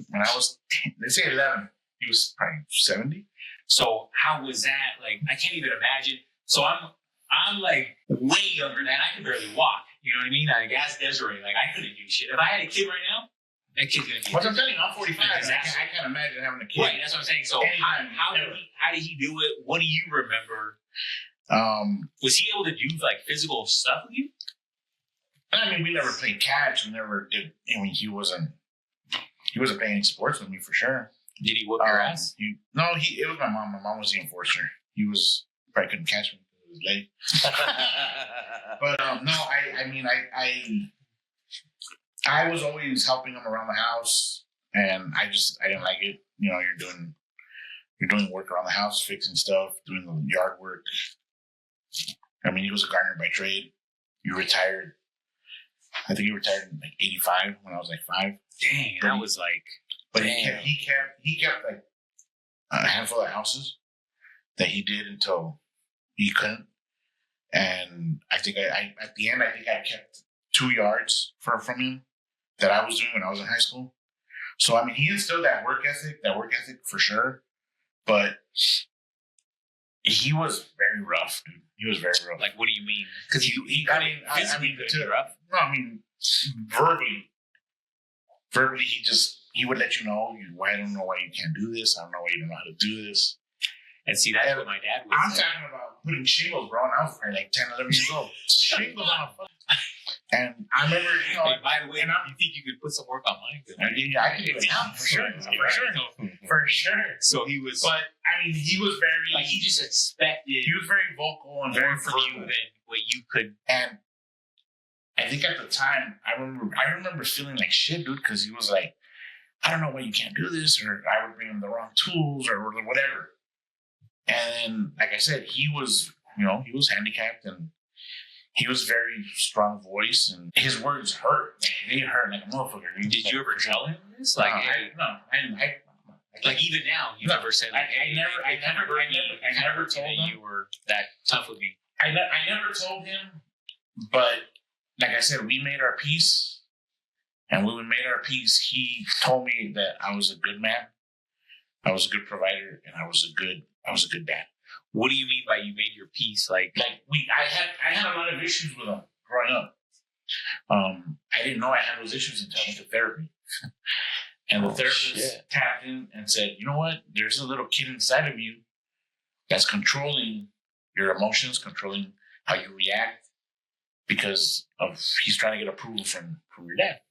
Speaker 3: When I was 10, let's say 11, he was probably 70.
Speaker 1: So, how was that? Like, I can't even imagine. So, I'm like way younger than that. I can barely walk. You know what I mean? Like, ask Desiree. Like, I couldn't do shit. If I had a kid right now, that kid's gonna do
Speaker 3: What I'm telling you, I'm 45.
Speaker 1: Exactly.
Speaker 3: I can't imagine having a kid.
Speaker 1: Right, that's what I'm saying. So how did he do it? What do you remember? Was he able to do like physical stuff with you?
Speaker 3: I mean, we never played catch. We never did. I mean, he wasn't playing any sports with me for sure.
Speaker 1: Did he whoop your ass?
Speaker 3: It was my mom. My mom was the enforcer. He probably couldn't catch me because it was late. But no, I was always helping him around the house, and I didn't like it. You know, you're doing work around the house, fixing stuff, doing the yard work. I mean, he was a gardener by trade. He retired. I think he retired in like 85 when I was like 5.
Speaker 1: Dang, that was like.
Speaker 3: But he kept like a handful of houses that he did until he couldn't. And I think at the end I kept 2 yards from him that I was doing when I was in high school. So I mean, he instilled that work ethic for sure. But he was very rough, dude. He was very rough.
Speaker 1: Like, what do you mean? Because he
Speaker 3: physically rough. No, I mean verbally, he would let you know. I don't know why you can't do this. I don't know why you don't know how to do this.
Speaker 1: And see, that's what my dad was.
Speaker 3: I'm talking about putting shingles, bro. And I was probably like 10, 11 years old. Shingles on a fucking. And I remember,
Speaker 1: Hey, by the way, you think you could put some work on mine?
Speaker 3: Yeah, I could do it now, for sure. For sure.
Speaker 1: So he was.
Speaker 3: But, I mean, he was very.
Speaker 1: Like, he just expected.
Speaker 3: He was very vocal and
Speaker 1: more
Speaker 3: very
Speaker 1: from
Speaker 3: verbal.
Speaker 1: you than what you could.
Speaker 3: And I think at the time, I remember feeling like shit, dude, because he was like, I don't know why you can't do this, or I would bring him the wrong tools, or whatever. And then, like I said, he was handicapped, and he was very strong voice, and his words hurt. Like, they hurt like a motherfucker.
Speaker 1: Did you ever tell him this?
Speaker 3: Like,
Speaker 1: like even now, you never said like,
Speaker 3: I never told him
Speaker 1: you were that tough with me.
Speaker 3: I never told him, but like I said, we made our peace, and when we made our peace, he told me that I was a good man, I was a good provider, and I was a good dad.
Speaker 1: What do you mean by you made your peace? Like
Speaker 3: I had a lot of issues with him growing up. I didn't know I had those issues until I went to therapy. And the therapist tapped in and said, you know what? There's a little kid inside of you that's controlling your emotions, controlling how you react, because he's trying to get approval from your dad.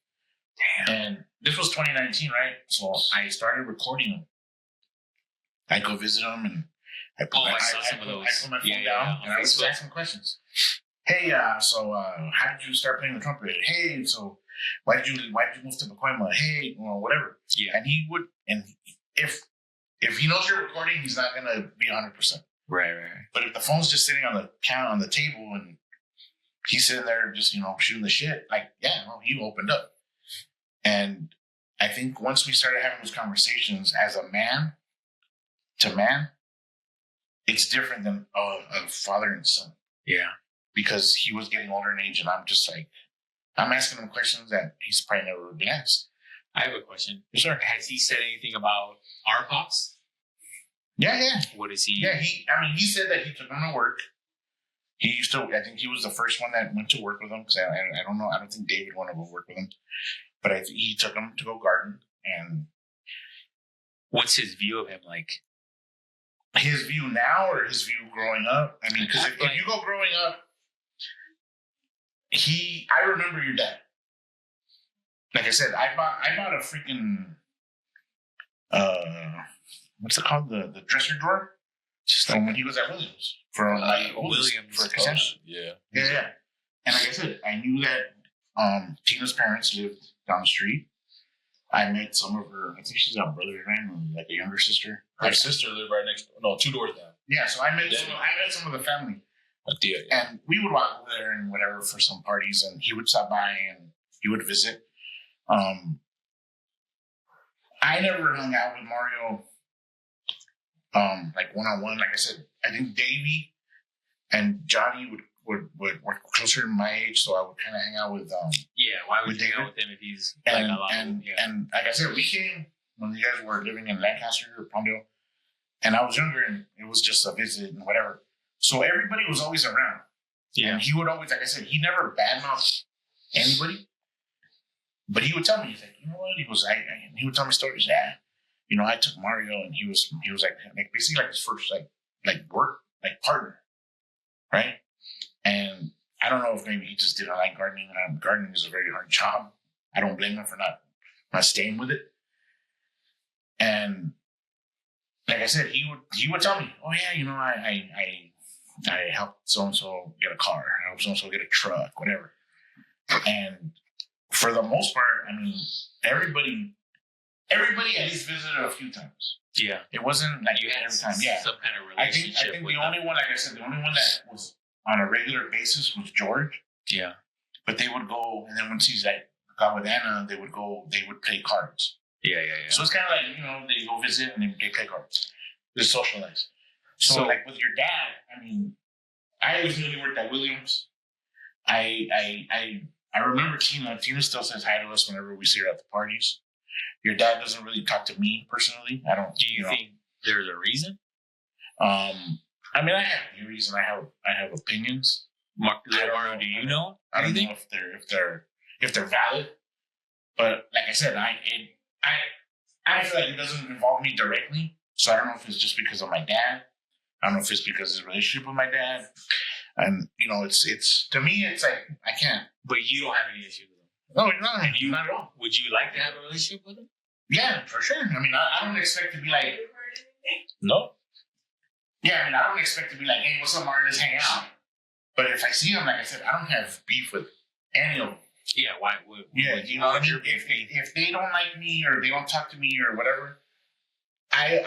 Speaker 3: Damn. And this was 2019, right? So I started recording him. I go visit him, and I put my phone down, and I was asking questions. Hey, so how did you start playing the trumpet? Hey, so why did you move to Pacoima? Hey, whatever. Yeah. And he would, and if he knows you're recording, he's not gonna be 100%. Right. But if the phone's just sitting on the table, and he's sitting there just shooting the shit, he opened up. And I think once we started having those conversations as a man to man, it's different than a father and son. Yeah. Because he was getting older in age, and I'm just like, I'm asking him questions that he's probably never been asked.
Speaker 1: I have a question.
Speaker 3: Yes, sir.
Speaker 1: Has he said anything about our pops?
Speaker 3: Yeah.
Speaker 1: What is he?
Speaker 3: Yeah, he said that he took him to work. I think he was the first one that went to work with him, because I don't know, I don't think David wanted to go work with him. But he took him to go garden. And
Speaker 1: what's his view of him like?
Speaker 3: His view now or his view growing up? I mean, because if you go growing up, I remember your dad. Like I said, I bought a freaking what's it called? The dresser drawer. Just like when he was at Williams for
Speaker 1: Williams
Speaker 3: for consent.
Speaker 2: Yeah.
Speaker 3: And like I said, I knew that Tina's parents lived down the street. I met some of her. I think she's got a brother, right? Like a younger sister.
Speaker 2: Her sister lived right next. No, 2 doors down.
Speaker 3: Yeah, so I met some of the family. And we would walk over there and whatever for some parties, and he would stop by and he would visit. I never hung out with Mario like one-on-one. Like I said, I think Davey and Johnny would work closer to my age, so I would kind of hang out with
Speaker 1: why would you hang out with him if he's
Speaker 3: and like I said, we came when you guys were living in Lancaster or Palmdale, and I was younger, and it was just a visit and whatever. So everybody was always around. Yeah. And he would always, like I said, he never badmouthed anybody. But he would tell me, he's like, you know what? He goes, he would tell me stories. Yeah, I took Mario, and he was like basically like his first like work partner, right? And I don't know if maybe he just didn't like gardening. Gardening is a very hard job. I don't blame him for not staying with it. And like I said, he would tell me, oh yeah, I helped so and so get a car. I helped so and so get a truck, whatever. And for the most part, I mean, everybody at least visited a few times. Yeah, it wasn't like
Speaker 1: you had
Speaker 3: every time. Yeah,
Speaker 1: some kind of relationship.
Speaker 3: I think the only one, like I said, the only one that was on a regular basis was George. Yeah, but they would go, and then once he's like got with Anna, they would play cards. Yeah. So it's kind of like they go visit and they play cards. They socialize. So like with your dad, I mean, I always knew he worked at Williams. I remember Tina. Tina still says hi to us whenever we see her at the parties. Your dad doesn't really talk to me personally. I don't.
Speaker 1: Do you think there's a reason?
Speaker 3: I mean, I have theories and I have opinions.
Speaker 1: Mario, do you know?
Speaker 3: I don't know if they're valid. But like I said, I feel like it doesn't involve me directly. So I don't know if it's just because of my dad. I don't know if it's because of his relationship with my dad. And it's to me, it's like I can't.
Speaker 1: But you don't have any issue with him.
Speaker 3: No, not at all.
Speaker 1: Would you like to have a relationship with him?
Speaker 3: Yeah, for sure. I mean, I don't expect to be like.
Speaker 2: No.
Speaker 3: Yeah, I mean, I don't expect to be like, hey, what's up, Mario? Let's hang out. But if I see him, like I said, I don't have beef with Any of them.
Speaker 1: Yeah, why?
Speaker 3: You know, if they don't like me or they don't talk to me or whatever, I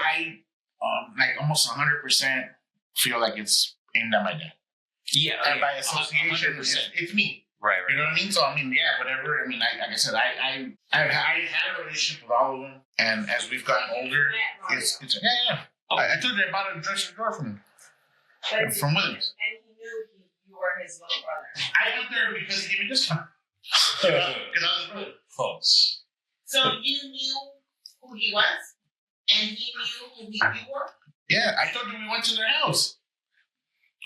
Speaker 3: like almost 100% feel like it's aimed at my dad.
Speaker 1: Yeah,
Speaker 3: And by association, it's me.
Speaker 1: Right.
Speaker 3: You know what I mean? So I mean, yeah, whatever. I mean, like I said, I had a relationship with all of them, and as we've gotten older, it's yeah.
Speaker 1: Oh.
Speaker 3: I told you I bought a dresser drawer from Williams.
Speaker 4: And he knew you were his little brother.
Speaker 3: I went there because he gave me discount. Because I was a brother.
Speaker 2: False.
Speaker 4: So you knew who he was, and he knew who you were.
Speaker 3: Yeah, I told you we went to their house.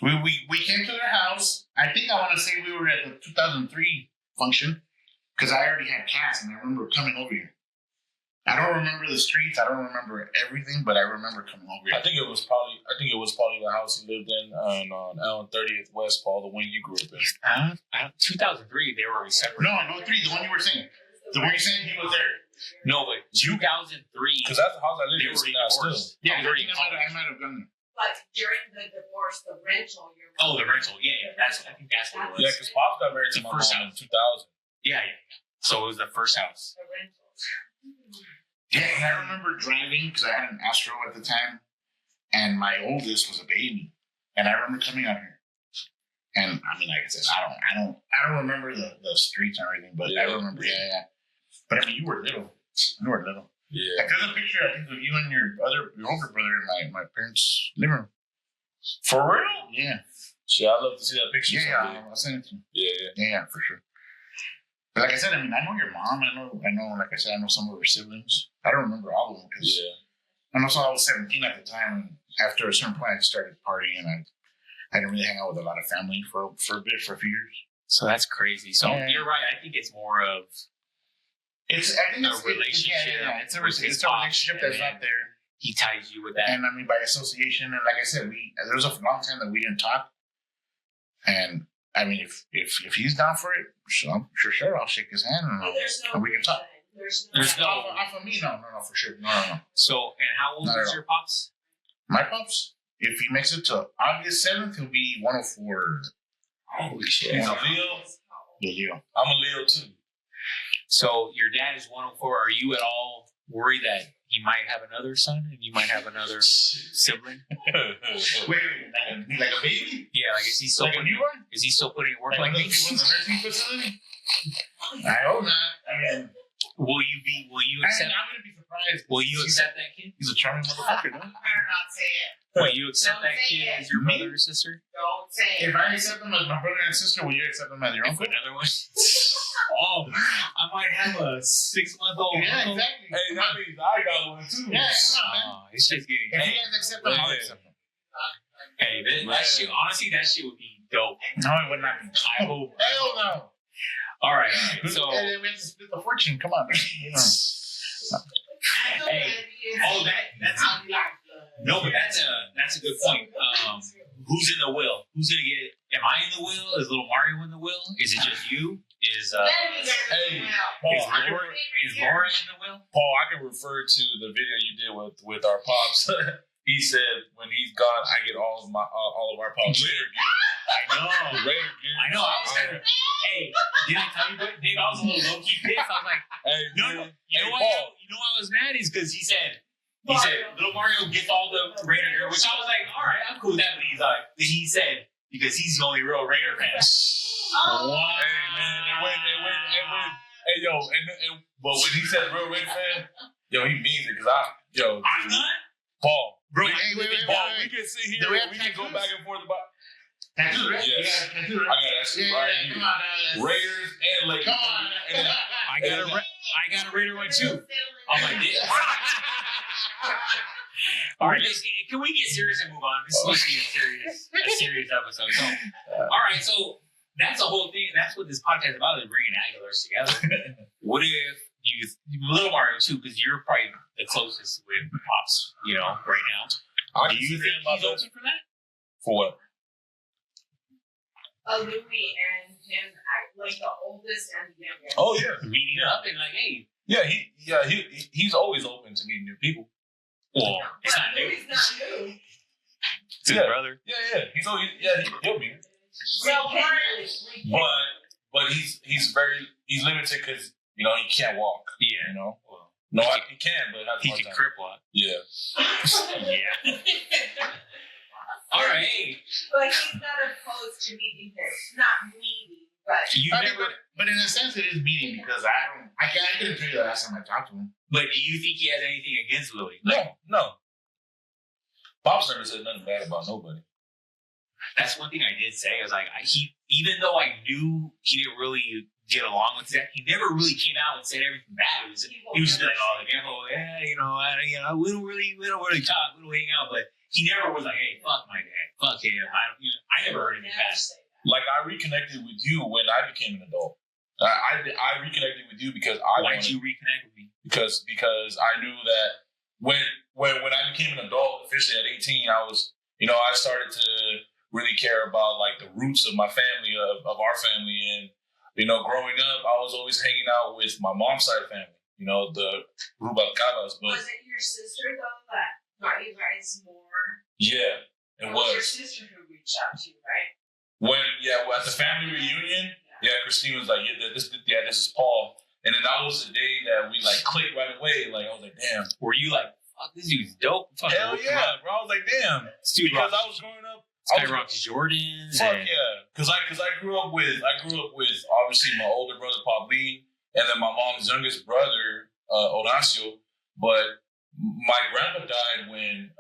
Speaker 3: We came to their house. I think I want to say we were at the 2003 function because I already had cats and I remember coming over here. I don't remember the streets. I don't remember everything, but I remember coming over here.
Speaker 2: I think it was probably the house he lived in on Allen 30th West, Paul, the one you grew up in.
Speaker 1: 2003, they were separate.
Speaker 3: No, 03, the one you were saying. The one you're saying he was there.
Speaker 1: No, but 2003.
Speaker 2: Because that's the house I live in now still.
Speaker 3: Yeah,
Speaker 1: I was already
Speaker 3: I might have done it.
Speaker 4: But during the divorce, the rental,
Speaker 1: the rental. Yeah. I think that's what it was.
Speaker 2: Yeah, because Pops got married to my
Speaker 1: First
Speaker 2: mom in
Speaker 1: house.
Speaker 2: 2000.
Speaker 1: Yeah. So it was the first house.
Speaker 4: The rental.
Speaker 3: Yeah, and I remember driving because I had an Astro at the time, and my oldest was a baby, and I remember coming out here. And I mean, like I said, I don't remember the streets and everything, but I remember, yeah. But I mean, you were little.
Speaker 2: Yeah.
Speaker 3: Like, there's a picture I think of you and your older brother in my parents' living room.
Speaker 2: For real?
Speaker 3: Yeah.
Speaker 2: Shit, I'd love to see that picture.
Speaker 3: Yeah, I'll send it to you. Yeah, for sure. But like I said, I mean, I know your mom. I know. Like I said, I know some of her siblings. I don't remember all of them because I know. So I was 17 at the time, and after a certain point, I started partying, and I didn't really hang out with a lot of family for a bit, for a few years.
Speaker 1: So that's crazy. So you're right. I think it's more of
Speaker 3: I think it's
Speaker 1: a relationship.
Speaker 3: Yeah. It's a relationship that's not there.
Speaker 1: He ties you with that.
Speaker 3: And I mean, by association, and like I said, there was a long time that we didn't talk. And I mean, if he's down for it, sure, I'll shake his hand and we can talk.
Speaker 1: There's no
Speaker 3: off of me, no, for sure, no.
Speaker 1: So, and how old is your pops?
Speaker 3: My pops, if he makes it to August 7th, he'll be 104.
Speaker 1: Holy shit!
Speaker 2: He's a Leo.
Speaker 3: Leo.
Speaker 2: I'm a Leo too.
Speaker 1: So your dad is 104. Are you at all worried that he might have another son and you might have another sibling?
Speaker 3: Wait, like a baby?
Speaker 1: Yeah, like is he still
Speaker 3: like a newborn?
Speaker 1: Is he still putting in work like me?
Speaker 3: People in the nursing facility? I hope not. I mean,
Speaker 1: will you accept?
Speaker 3: I'm gonna be surprised.
Speaker 1: Will you accept that kid?
Speaker 3: He's a charming motherfucker, no?
Speaker 4: Better not say it.
Speaker 1: Will you accept that
Speaker 4: Don't say
Speaker 1: kid
Speaker 4: it.
Speaker 1: as your brother or sister?
Speaker 4: Don't say it.
Speaker 3: If I accept them as my brother and sister, will you accept them as your uncle?
Speaker 1: Another one. Oh, I might have a 6-month-old.
Speaker 3: Yeah,
Speaker 1: uncle.
Speaker 3: exactly.
Speaker 2: Hey, that means I got one too.
Speaker 3: Yeah, come on, man.
Speaker 1: Oh, it's just getting.
Speaker 3: If
Speaker 1: Hey,
Speaker 3: you guys accept them, I'll accept them.
Speaker 1: hey, that shit. Honestly, that shit would be dope.
Speaker 3: No, it would not be.
Speaker 1: I hope.
Speaker 3: Hell no.
Speaker 1: All right. So.
Speaker 3: And then we have to split the fortune. Come on. You know.
Speaker 1: Hey, that's no, but that's a good point. Who's in the will? Who's gonna get? Am I in the will? Is little Mario in the will? Is it just you? Is
Speaker 2: Hey, Paul,
Speaker 1: is Laura in the will?
Speaker 2: Paul, I can refer to the video you did with our pops. He said when he's gone, I get all of our pops Raider gear.
Speaker 1: I know.
Speaker 2: Raider gear.
Speaker 1: I know. I was kind of. Hey, did I tell you, Dave? I was a little low key pissed. I was like,
Speaker 2: Hey,
Speaker 1: no. You know why? You know why I was mad is because he said, little Mario gets all the Raider gear, which I was like, all right, I'm cool with that. But he said because he's the only real Raider fan.
Speaker 4: Oh.
Speaker 1: Wow.
Speaker 2: Hey man, it went. Hey yo, but when he said real Raider fan, yo, he means it because
Speaker 1: I'm not.
Speaker 2: Paul,
Speaker 3: Bro,
Speaker 2: wait,
Speaker 3: wait.
Speaker 2: Paul, we can sit here. We can go back and forth about.
Speaker 3: Tattoos, right?
Speaker 2: Yes.
Speaker 3: Yeah, tattoos,
Speaker 2: I
Speaker 3: right?
Speaker 2: got that shit right here.
Speaker 3: Come on,
Speaker 2: Raiders and Lakers.
Speaker 3: Come on.
Speaker 2: And
Speaker 1: I got a Raider one too. On my dick. All right, can we get serious and move on? This is supposed to be a serious episode. So, all right, so that's the whole thing. That's what this podcast is about, is bringing Aguilars together. What if little Mario too, because you're probably the closest with Pops, right now. Do you think he's open for that?
Speaker 2: For what?
Speaker 4: Louis and him, like the oldest and the youngest.
Speaker 2: Oh yeah,
Speaker 1: Meeting up and like, hey.
Speaker 2: Yeah, he's always open to meeting new people.
Speaker 1: Well, it's not new.
Speaker 4: Louis not new.
Speaker 1: It's his brother.
Speaker 2: Yeah. He's always he'll be.
Speaker 4: So apparently,
Speaker 2: but he's limited because he can't walk.
Speaker 1: Yeah.
Speaker 2: No, he can, but
Speaker 1: he can crip walk.
Speaker 2: Yeah.
Speaker 1: Yeah. All right. Hey.
Speaker 4: But he's not opposed to meeting him. Not meeting, but
Speaker 3: But in a sense, it is meeting because I couldn't tell you the last time I talked to him.
Speaker 1: But do you think he has anything against Louis?
Speaker 2: No. Pops never said nothing bad about nobody.
Speaker 1: That's one thing I did say. I was like, even though I knew he didn't really get along with that, he never really came out and said everything bad. He was just like, we don't really talk, we don't hang out. But he never was like, hey, fuck my dad, fuck him. I never heard anything bad.
Speaker 2: Like I reconnected with you when I became an adult. I reconnected with you because
Speaker 1: Why did you reconnect with me?
Speaker 2: Because I knew that when I became an adult officially at 18, I was I started to really care about like the roots of my family, of our family, and growing up, I was always hanging out with my mom's side family. The Rubalcabas. But
Speaker 4: was it your sister though that got you guys more?
Speaker 2: Yeah, it was
Speaker 4: your sister who reached out to you, right?
Speaker 2: At the family reunion, Christine was like, this is Paul. And then that was the day that we like clicked right away. Like I was like, damn.
Speaker 1: Were you like, fuck, this dude's dope?
Speaker 2: Hell yeah, bro. I was like, damn. Because I was growing up.
Speaker 1: I rocked Jordans.
Speaker 2: Fuck yeah. Because I grew up with obviously my older brother Pauline, and then my mom's youngest brother Horacio. But my grandpa died when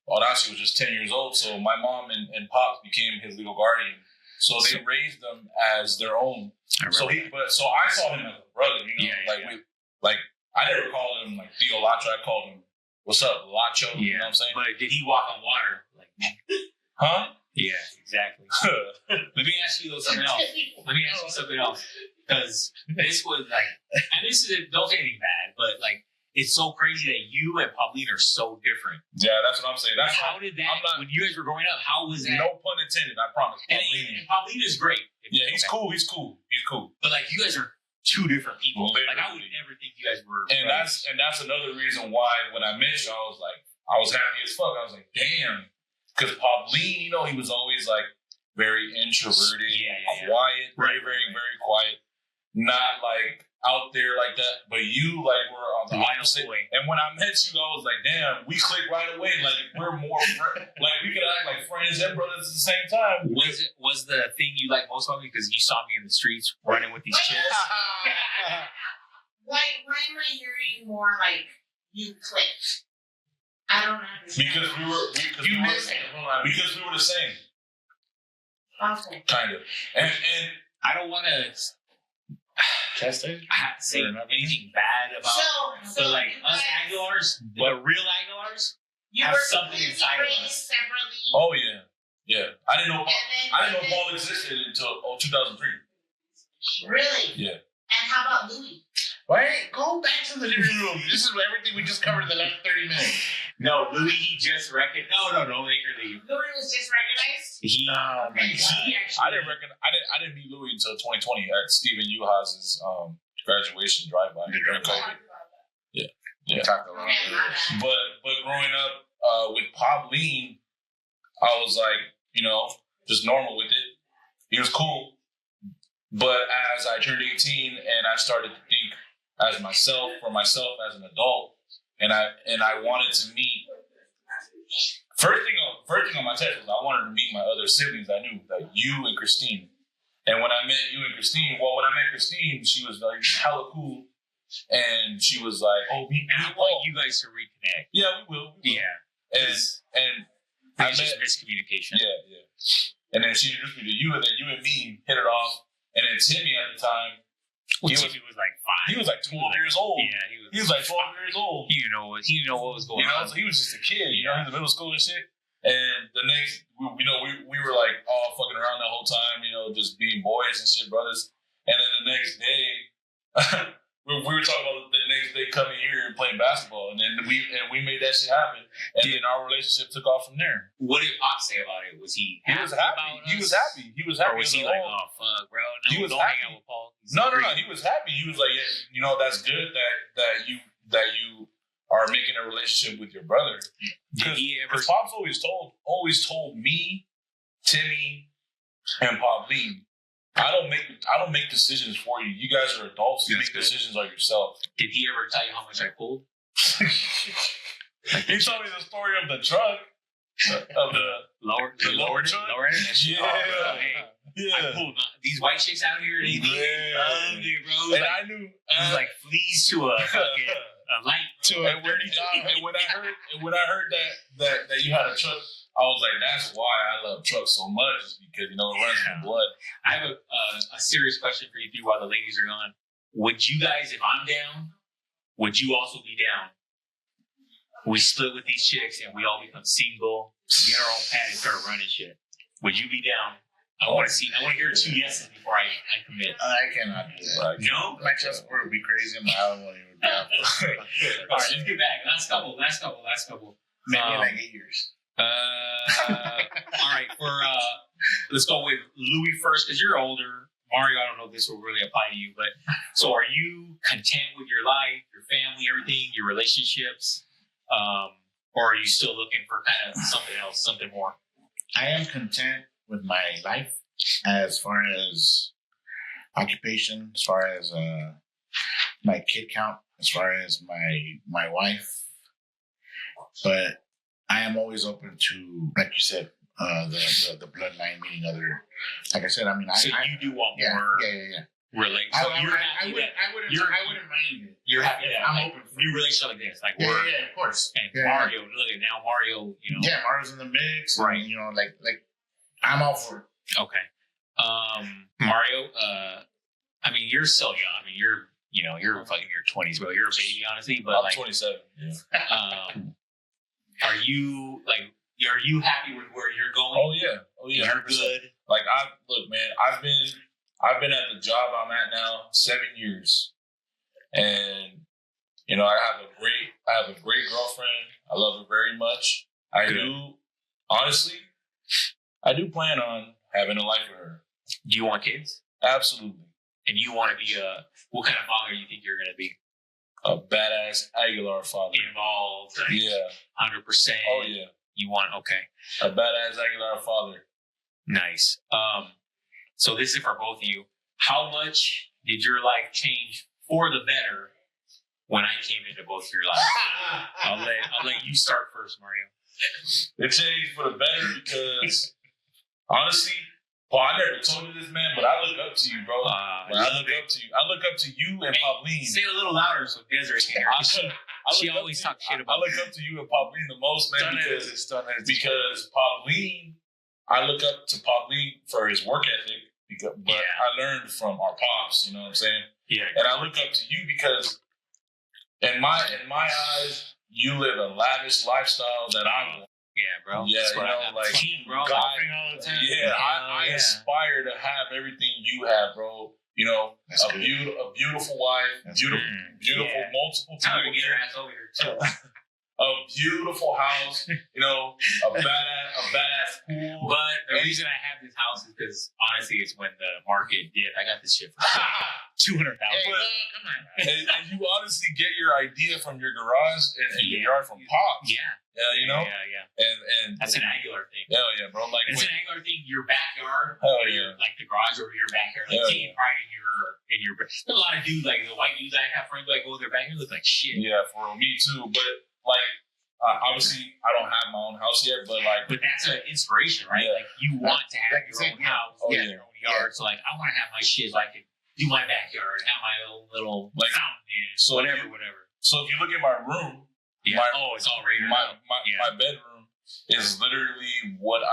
Speaker 2: Horacio was just 10 years old. So my mom and Pop became his legal guardian. So they raised them as their own. So I saw him as a brother. I never called him like Theo Lacho. I called him, what's up, Lacho?
Speaker 1: Yeah.
Speaker 2: You know what I'm saying?
Speaker 1: But did he walk on water? Like,
Speaker 2: huh?
Speaker 1: Yeah, exactly. Let me ask you something else. Because this was like, and this is, don't say anything bad, but like, it's so crazy that you and Pauline are so different.
Speaker 2: Yeah, that's what I'm saying.
Speaker 1: How did that, when you guys were growing up, how was that?
Speaker 2: No pun intended, I promise.
Speaker 1: And Pauline is great.
Speaker 2: Yeah, he's cool.
Speaker 1: But like, you guys are two different people.
Speaker 2: Literally.
Speaker 1: Like, I would never think you guys were.
Speaker 2: And that's another reason why when I met you, I was happy as fuck. I was like, damn. Because Pauline, he was always like very introverted, quiet, very, very, very quiet. Not like out there like that, but you like were on the opposite. And when I met you, I was like, damn, we clicked right away. Like we're more like we could act like friends and brothers at the same time.
Speaker 1: Was the thing you like most about me because you saw me in the streets running with these chicks?
Speaker 4: Why am I hearing more like you clicked? I don't understand.
Speaker 2: Because we were the same.
Speaker 4: Okay.
Speaker 2: Kind of. And
Speaker 1: I don't want to say anything bad about but like us Aguilars, the real Aguilars, have something inside of us.
Speaker 4: Separately.
Speaker 2: Oh yeah. I didn't know Paul existed until 2003.
Speaker 4: Really?
Speaker 2: Yeah.
Speaker 4: And how about Louis?
Speaker 3: Wait, go back to the living room. This is everything we just covered in the last 30 minutes.
Speaker 1: No, Louis, he just recognized. No, don't make her leave.
Speaker 4: Louis was just recognized?
Speaker 2: I didn't meet Louis until 2020 at Stephen Uhas's graduation drive-by during COVID. Yeah.
Speaker 3: Talked a lot.
Speaker 2: But growing up with Pauline, I was like, just normal with it. He was cool. But as I turned 18 and I started to think as myself as an adult, and I wanted to meet. First thing on my test was I wanted to meet my other siblings. I knew that you and Christine. And when I met you and Christine, she was like hella cool, and she was like, "Oh,
Speaker 1: I want you guys to reconnect."
Speaker 2: Yeah, we will.
Speaker 1: Yeah,
Speaker 2: and
Speaker 1: I just miscommunication.
Speaker 2: Yeah. And then she introduced me to you, and then you and me hit it off. And then Timmy at the time, he was like 5. He was like 12 years old. Yeah, he was like 12 years old.
Speaker 1: He didn't know what was going on.
Speaker 2: So he was just a kid. He was in the middle school and shit. And the next, we were like all fucking around the whole time, just being boys and shit, brothers. And then the next day, we were talking about the next day coming here and playing basketball, and then we made that shit happen, and then our relationship took off from there.
Speaker 1: What did Pop say about it? Was he happy?
Speaker 2: He was happy.
Speaker 1: Or was he like, "Oh fuck, bro, no, don't hang out with Paul"?
Speaker 2: No. He was happy. He was like, "Yeah, that's good that you are making a relationship with your brother." Because Pop's always told me, Timmy, and Pauline I don't make decisions for you. You guys are adults. You make decisions on yourself.
Speaker 1: Did he ever tell you how much I pulled?
Speaker 2: He told me the story of the truck. Of the lower truck.
Speaker 1: Lower it.
Speaker 2: Yeah.
Speaker 1: Oh, hey.
Speaker 2: Yeah.
Speaker 1: I pulled these white chicks out here. They loved it, bro.
Speaker 2: And I knew
Speaker 1: it was like fleas to a fucking a light.
Speaker 2: And when I heard that you had a truck, I was like, that's why I love trucks so much, is because it runs in the blood.
Speaker 1: I have a serious question for you three while the ladies are gone. Would you guys, if I'm down, would you also be down? We split with these chicks and we all become single, get our own pad and start running shit. Would you be down? I want to hear 2 yeses before I commit.
Speaker 3: I cannot do that.
Speaker 1: No?
Speaker 3: My chest support would be crazy and my album would be out.
Speaker 1: All right, let's get back. Last couple.
Speaker 3: Maybe like 8 years.
Speaker 1: All right, let's go with Louis first because you're older. Mario, I don't know if this will really apply to you, but so are you content with your life, your family, everything, your relationships? Or are you still looking for kind of something else, something more?
Speaker 3: I am content with my life as far as occupation, as far as my kid count, as far as my wife. But I am always open to, like you said, the bloodline, meaning other. Like I said, I mean,
Speaker 1: so you do want more.
Speaker 3: Yeah.
Speaker 1: Relate.
Speaker 3: I
Speaker 1: So
Speaker 3: wouldn't mind it.
Speaker 1: You're happy that
Speaker 3: I'm open for
Speaker 1: new relationship like this, like
Speaker 3: Yeah,
Speaker 1: work.
Speaker 3: of course.
Speaker 1: And
Speaker 3: Yeah.
Speaker 1: Mario, look at now Mario,
Speaker 3: Yeah, Mario's in the mix.
Speaker 1: Right.
Speaker 3: And, like I'm all for it.
Speaker 1: Okay. Mario, I mean, you're so young. I mean, you're fucking your 20s, bro. You're a baby, honestly. But
Speaker 2: I'm 27. Yeah.
Speaker 1: Are you happy with where you're going?
Speaker 2: Oh yeah.
Speaker 1: You're
Speaker 2: 100%.
Speaker 1: good.
Speaker 2: Like look, man. I've been at the job I'm at now 7 years, and I have a great girlfriend. I love her very much. I do plan on having a life with her.
Speaker 1: Do you want kids?
Speaker 2: Absolutely.
Speaker 1: And you want to be what kind of father do you think you're going to be?
Speaker 2: A badass Aguilar father.
Speaker 1: Involved, like,
Speaker 2: Yeah.
Speaker 1: 100%.
Speaker 2: Oh yeah.
Speaker 1: You want
Speaker 2: A badass Aguilar father.
Speaker 1: Nice. So this is for both of you. How much did your life change for the better when I came into both of your lives? I'll let you start first, Mario.
Speaker 2: It changed for the better because honestly, Paul, I never told you this, man, but I look up to you, bro. I look up to you and Pauline.
Speaker 1: Say it a little louder so Desiree can hear. She always talks shit about.
Speaker 2: I look up to you and Pauline the most, man, because Pauline, I look up to Pauline for his work ethic. But I learned from our pops, you know what I'm saying?
Speaker 1: Yeah.
Speaker 2: And I look up to you because in my eyes, you live a lavish lifestyle that I want.
Speaker 1: Yeah, bro.
Speaker 2: Yeah,
Speaker 1: bro.
Speaker 2: God, all the time. Yeah, I aspire to have everything you have, bro. A beautiful wife, beautiful multiple
Speaker 1: Time to
Speaker 2: people.
Speaker 1: get her ass over here too.
Speaker 2: A beautiful house, a badass pool.
Speaker 1: But the reason I have this house is because honestly, it's when the market dipped. I got this shit for $200,000.
Speaker 3: Come on.
Speaker 2: And you honestly get your idea from your garage and your yard from Pops.
Speaker 1: Yeah.
Speaker 2: Yeah. And
Speaker 1: that's an Aguilar thing.
Speaker 2: Hell yeah, bro. Like
Speaker 1: it's an Aguilar thing. Your backyard, like the garage or your backyard, like taking pride in your. There's a lot of dudes, like the white dudes I have friends like go in their backyard look like shit.
Speaker 2: Yeah, for me too. But obviously, I don't have my own house yet. But
Speaker 1: that's an inspiration, right? Yeah. Like you want to have your own house, your own yard. So like, I want to have my shit. So I can do my backyard, have my own little fountain, whatever.
Speaker 2: So if you look at my room.
Speaker 1: Yeah. It's all rated.
Speaker 2: My bedroom is literally what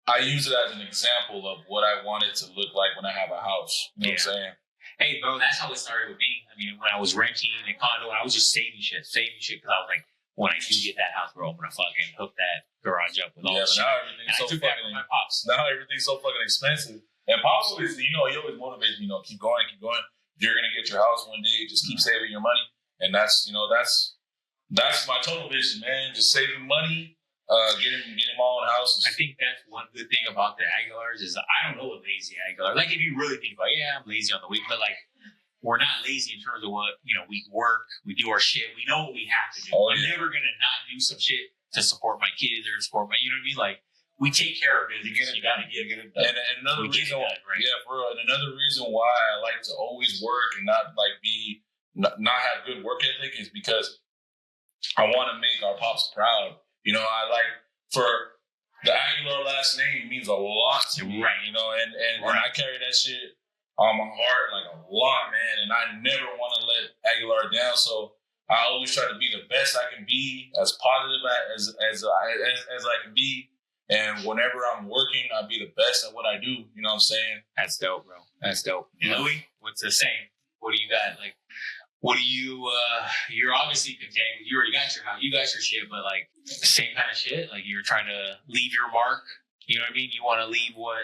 Speaker 2: I use it as an example of what I want it to look like when I have a house. You know what I'm saying?
Speaker 1: Hey, bro, that's how it started with me. I mean, when I was renting a condo, I was just saving shit because I was like, when I do get that house, bro, I'm gonna fucking hook that garage up with all the shit.
Speaker 2: Now everything's so fucking.
Speaker 1: My pops.
Speaker 2: Now everything's so fucking expensive. And Pops always, he always motivates me. Keep going. You're gonna get your house one day. Just keep saving your money. And that's my total vision, man. Just saving money, getting my own house.
Speaker 1: I think that's one good thing about the Aguilars is I don't know a lazy Aguilar. Like if you really think about, I'm lazy on the week, but like we're not lazy in terms of what we work, we do our shit, we know what we have to do. I'm never gonna not do some shit to support my kids or support my, you know what I mean? Like we take care of business.
Speaker 3: You get it
Speaker 1: You got to
Speaker 3: done.
Speaker 1: get
Speaker 3: You get it done.
Speaker 2: And another
Speaker 1: We get
Speaker 2: reason,
Speaker 1: it done, right?
Speaker 2: yeah, for real. And another reason why I like to always work and not like not have good work ethic is because I want to make our pops proud. You know, I like for the Aguilar last name means a lot to me,
Speaker 1: Right.
Speaker 2: you know, and I carry that shit on my heart like a lot, man. And I never want to let Aguilar down. So I always try to be the best I can be, as positive as I can be. And whenever I'm working, I'll be the best at what I do. You know what I'm saying?
Speaker 1: That's dope, bro. That's dope.
Speaker 3: Yeah.
Speaker 1: Louis, what's the same? What do you got? Like, what do you? You're obviously content. You already got your house. You got your shit, but like same kind of shit. Like you're trying to leave your mark. You know what I mean? You want to leave what?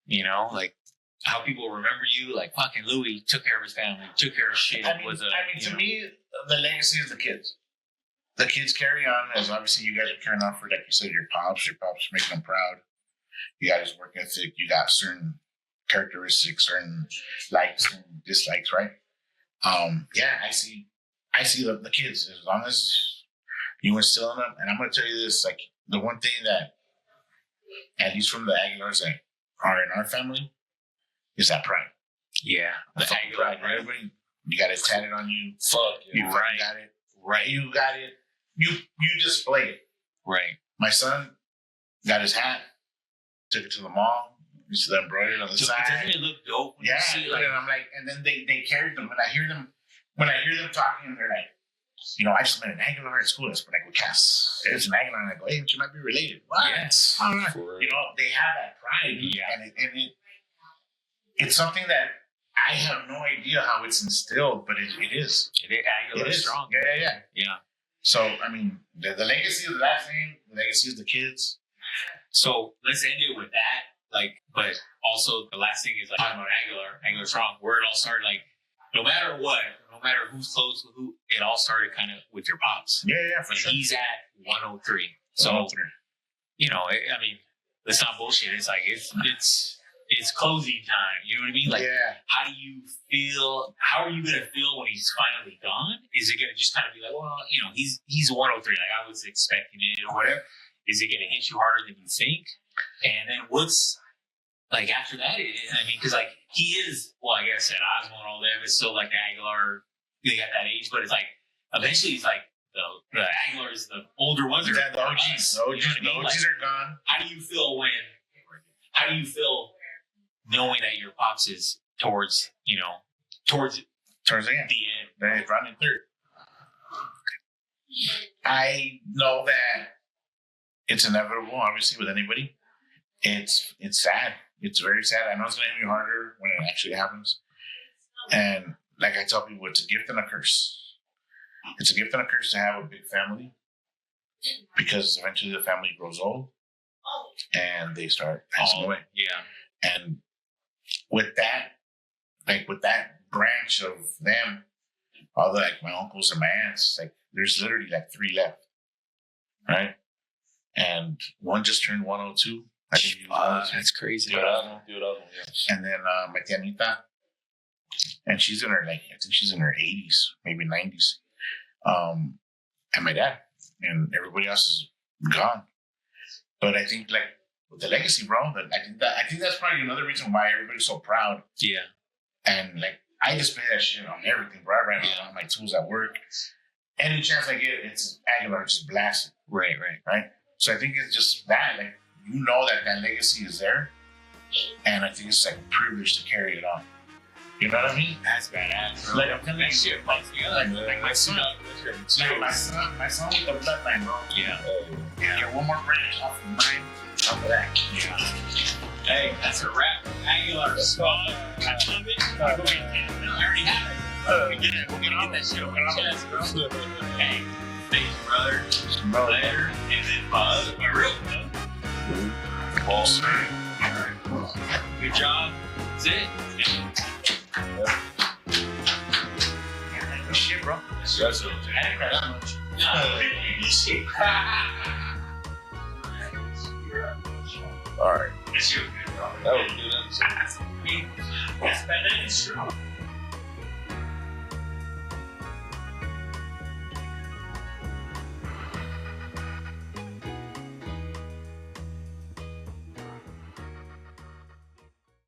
Speaker 1: You know, like how people remember you. Like fucking Louis took care of his family, took care of shit.
Speaker 3: I mean, to me, the legacy is the kids. The kids carry on, as obviously you guys are carrying on for, like you said, your pops making them proud. You got his work ethic. You got certain characteristics, certain likes and dislikes, right? Yeah, I see the kids. As long as you instill in them, and I'm going to tell you this, like the one thing that, at least from the Aguilars that are in our family, is that pride.
Speaker 1: Yeah,
Speaker 3: The fucking pride. Everybody, you got it tatted on you.
Speaker 2: Fuck
Speaker 3: You
Speaker 2: yeah.
Speaker 3: fucking got it. Right. You got it. You display it.
Speaker 1: right.
Speaker 3: My son got his hat, took it to the mall. You see that embroidered on the
Speaker 1: So
Speaker 3: side.
Speaker 1: doesn't it look dope when
Speaker 3: Yeah,
Speaker 1: you see like
Speaker 3: and I'm like, and then they carried them. When I hear them talking, they're like, you know, I just met an Aguilar at school. It's like, well, Cass, it's an Aguilar. And I go, hey, you might be related. What?
Speaker 1: Yes.
Speaker 3: All right.
Speaker 2: For
Speaker 3: You know, they have that pride.
Speaker 1: Yeah.
Speaker 3: And it's something that I have no idea how it's instilled, but it is.
Speaker 1: Aguilar
Speaker 3: It is
Speaker 1: strong.
Speaker 3: Yeah. So, I mean, the legacy of that thing, the legacy of the kids.
Speaker 1: So let's end it with that. Like, but also the last thing is like talking about Aguilar strong. Where it all started, like, no matter what, no matter who's close to who, it all started kind of with your pops.
Speaker 3: Yeah, for
Speaker 1: And
Speaker 3: sure.
Speaker 1: he's at 103. So,
Speaker 3: 103.
Speaker 1: you know, I mean, let's not bullshit. It's like it's closing time. You know what I mean? Like,
Speaker 3: yeah.
Speaker 1: how do you feel? How are you gonna feel when he's finally gone? Is it gonna just kind of be like, well, you know, he's 103. Like I was expecting it or whatever. Is it gonna hit you harder than you think? And then what's like after that? I mean, because like he is, well, like I said, Oswald and all them is still like the Aguilar. They got that age, but it's like eventually it's like the Aguilars, the older ones are
Speaker 3: The OGs. The OGs,
Speaker 1: you know what I mean?
Speaker 3: the OGs are gone.
Speaker 1: How do you feel knowing that your pops is towards
Speaker 3: Towards the end.
Speaker 1: the end?
Speaker 3: They're running third. I know that it's inevitable, obviously, with anybody. It's sad. It's very sad. I know it's going to hit me harder when it actually happens. And like I tell people, it's a gift and a curse. It's a gift and a curse to have a big family because eventually the family grows old and they start passing away.
Speaker 1: Yeah.
Speaker 3: And with that branch of them, all the, like my uncles and my aunts, like there's literally like 3 left, right? And one just turned 102. I think he was 102.
Speaker 1: That's crazy.
Speaker 3: And then my tia Anita, and she's in her I think she's in her 80s, maybe 90s. And my dad, and everybody else is gone. But I think like with the legacy, bro, I think that's probably another reason why everybody's so proud.
Speaker 1: Yeah.
Speaker 3: And like I display that shit on everything, bro. I write it on my tools at work. Any chance I get, it's Aguilar, just blast it. Right. So I think it's just that, like, you know that legacy is there, and I think it's like a privilege to carry it on. You know what I mean?
Speaker 1: That's badass, bro.
Speaker 3: Like I'm telling you,
Speaker 1: That shit fucks me up.
Speaker 3: like my son, my son with the bloodline, bro.
Speaker 1: Yeah.
Speaker 3: Get one more branch off of mine, off of that.
Speaker 1: Yeah. Hey, that's a wrap. Aguilar Squad. I love it. I already have it. We're gonna get that shit over the chest, bro. Hey, thank you, brother. Later. And then my real brother.
Speaker 2: Boss.
Speaker 1: Good job. That's it.
Speaker 3: Good shit, bro.
Speaker 1: I didn't cry that much.
Speaker 2: All right.
Speaker 1: That's your good, bro.
Speaker 2: That was a good episode.
Speaker 1: That's true.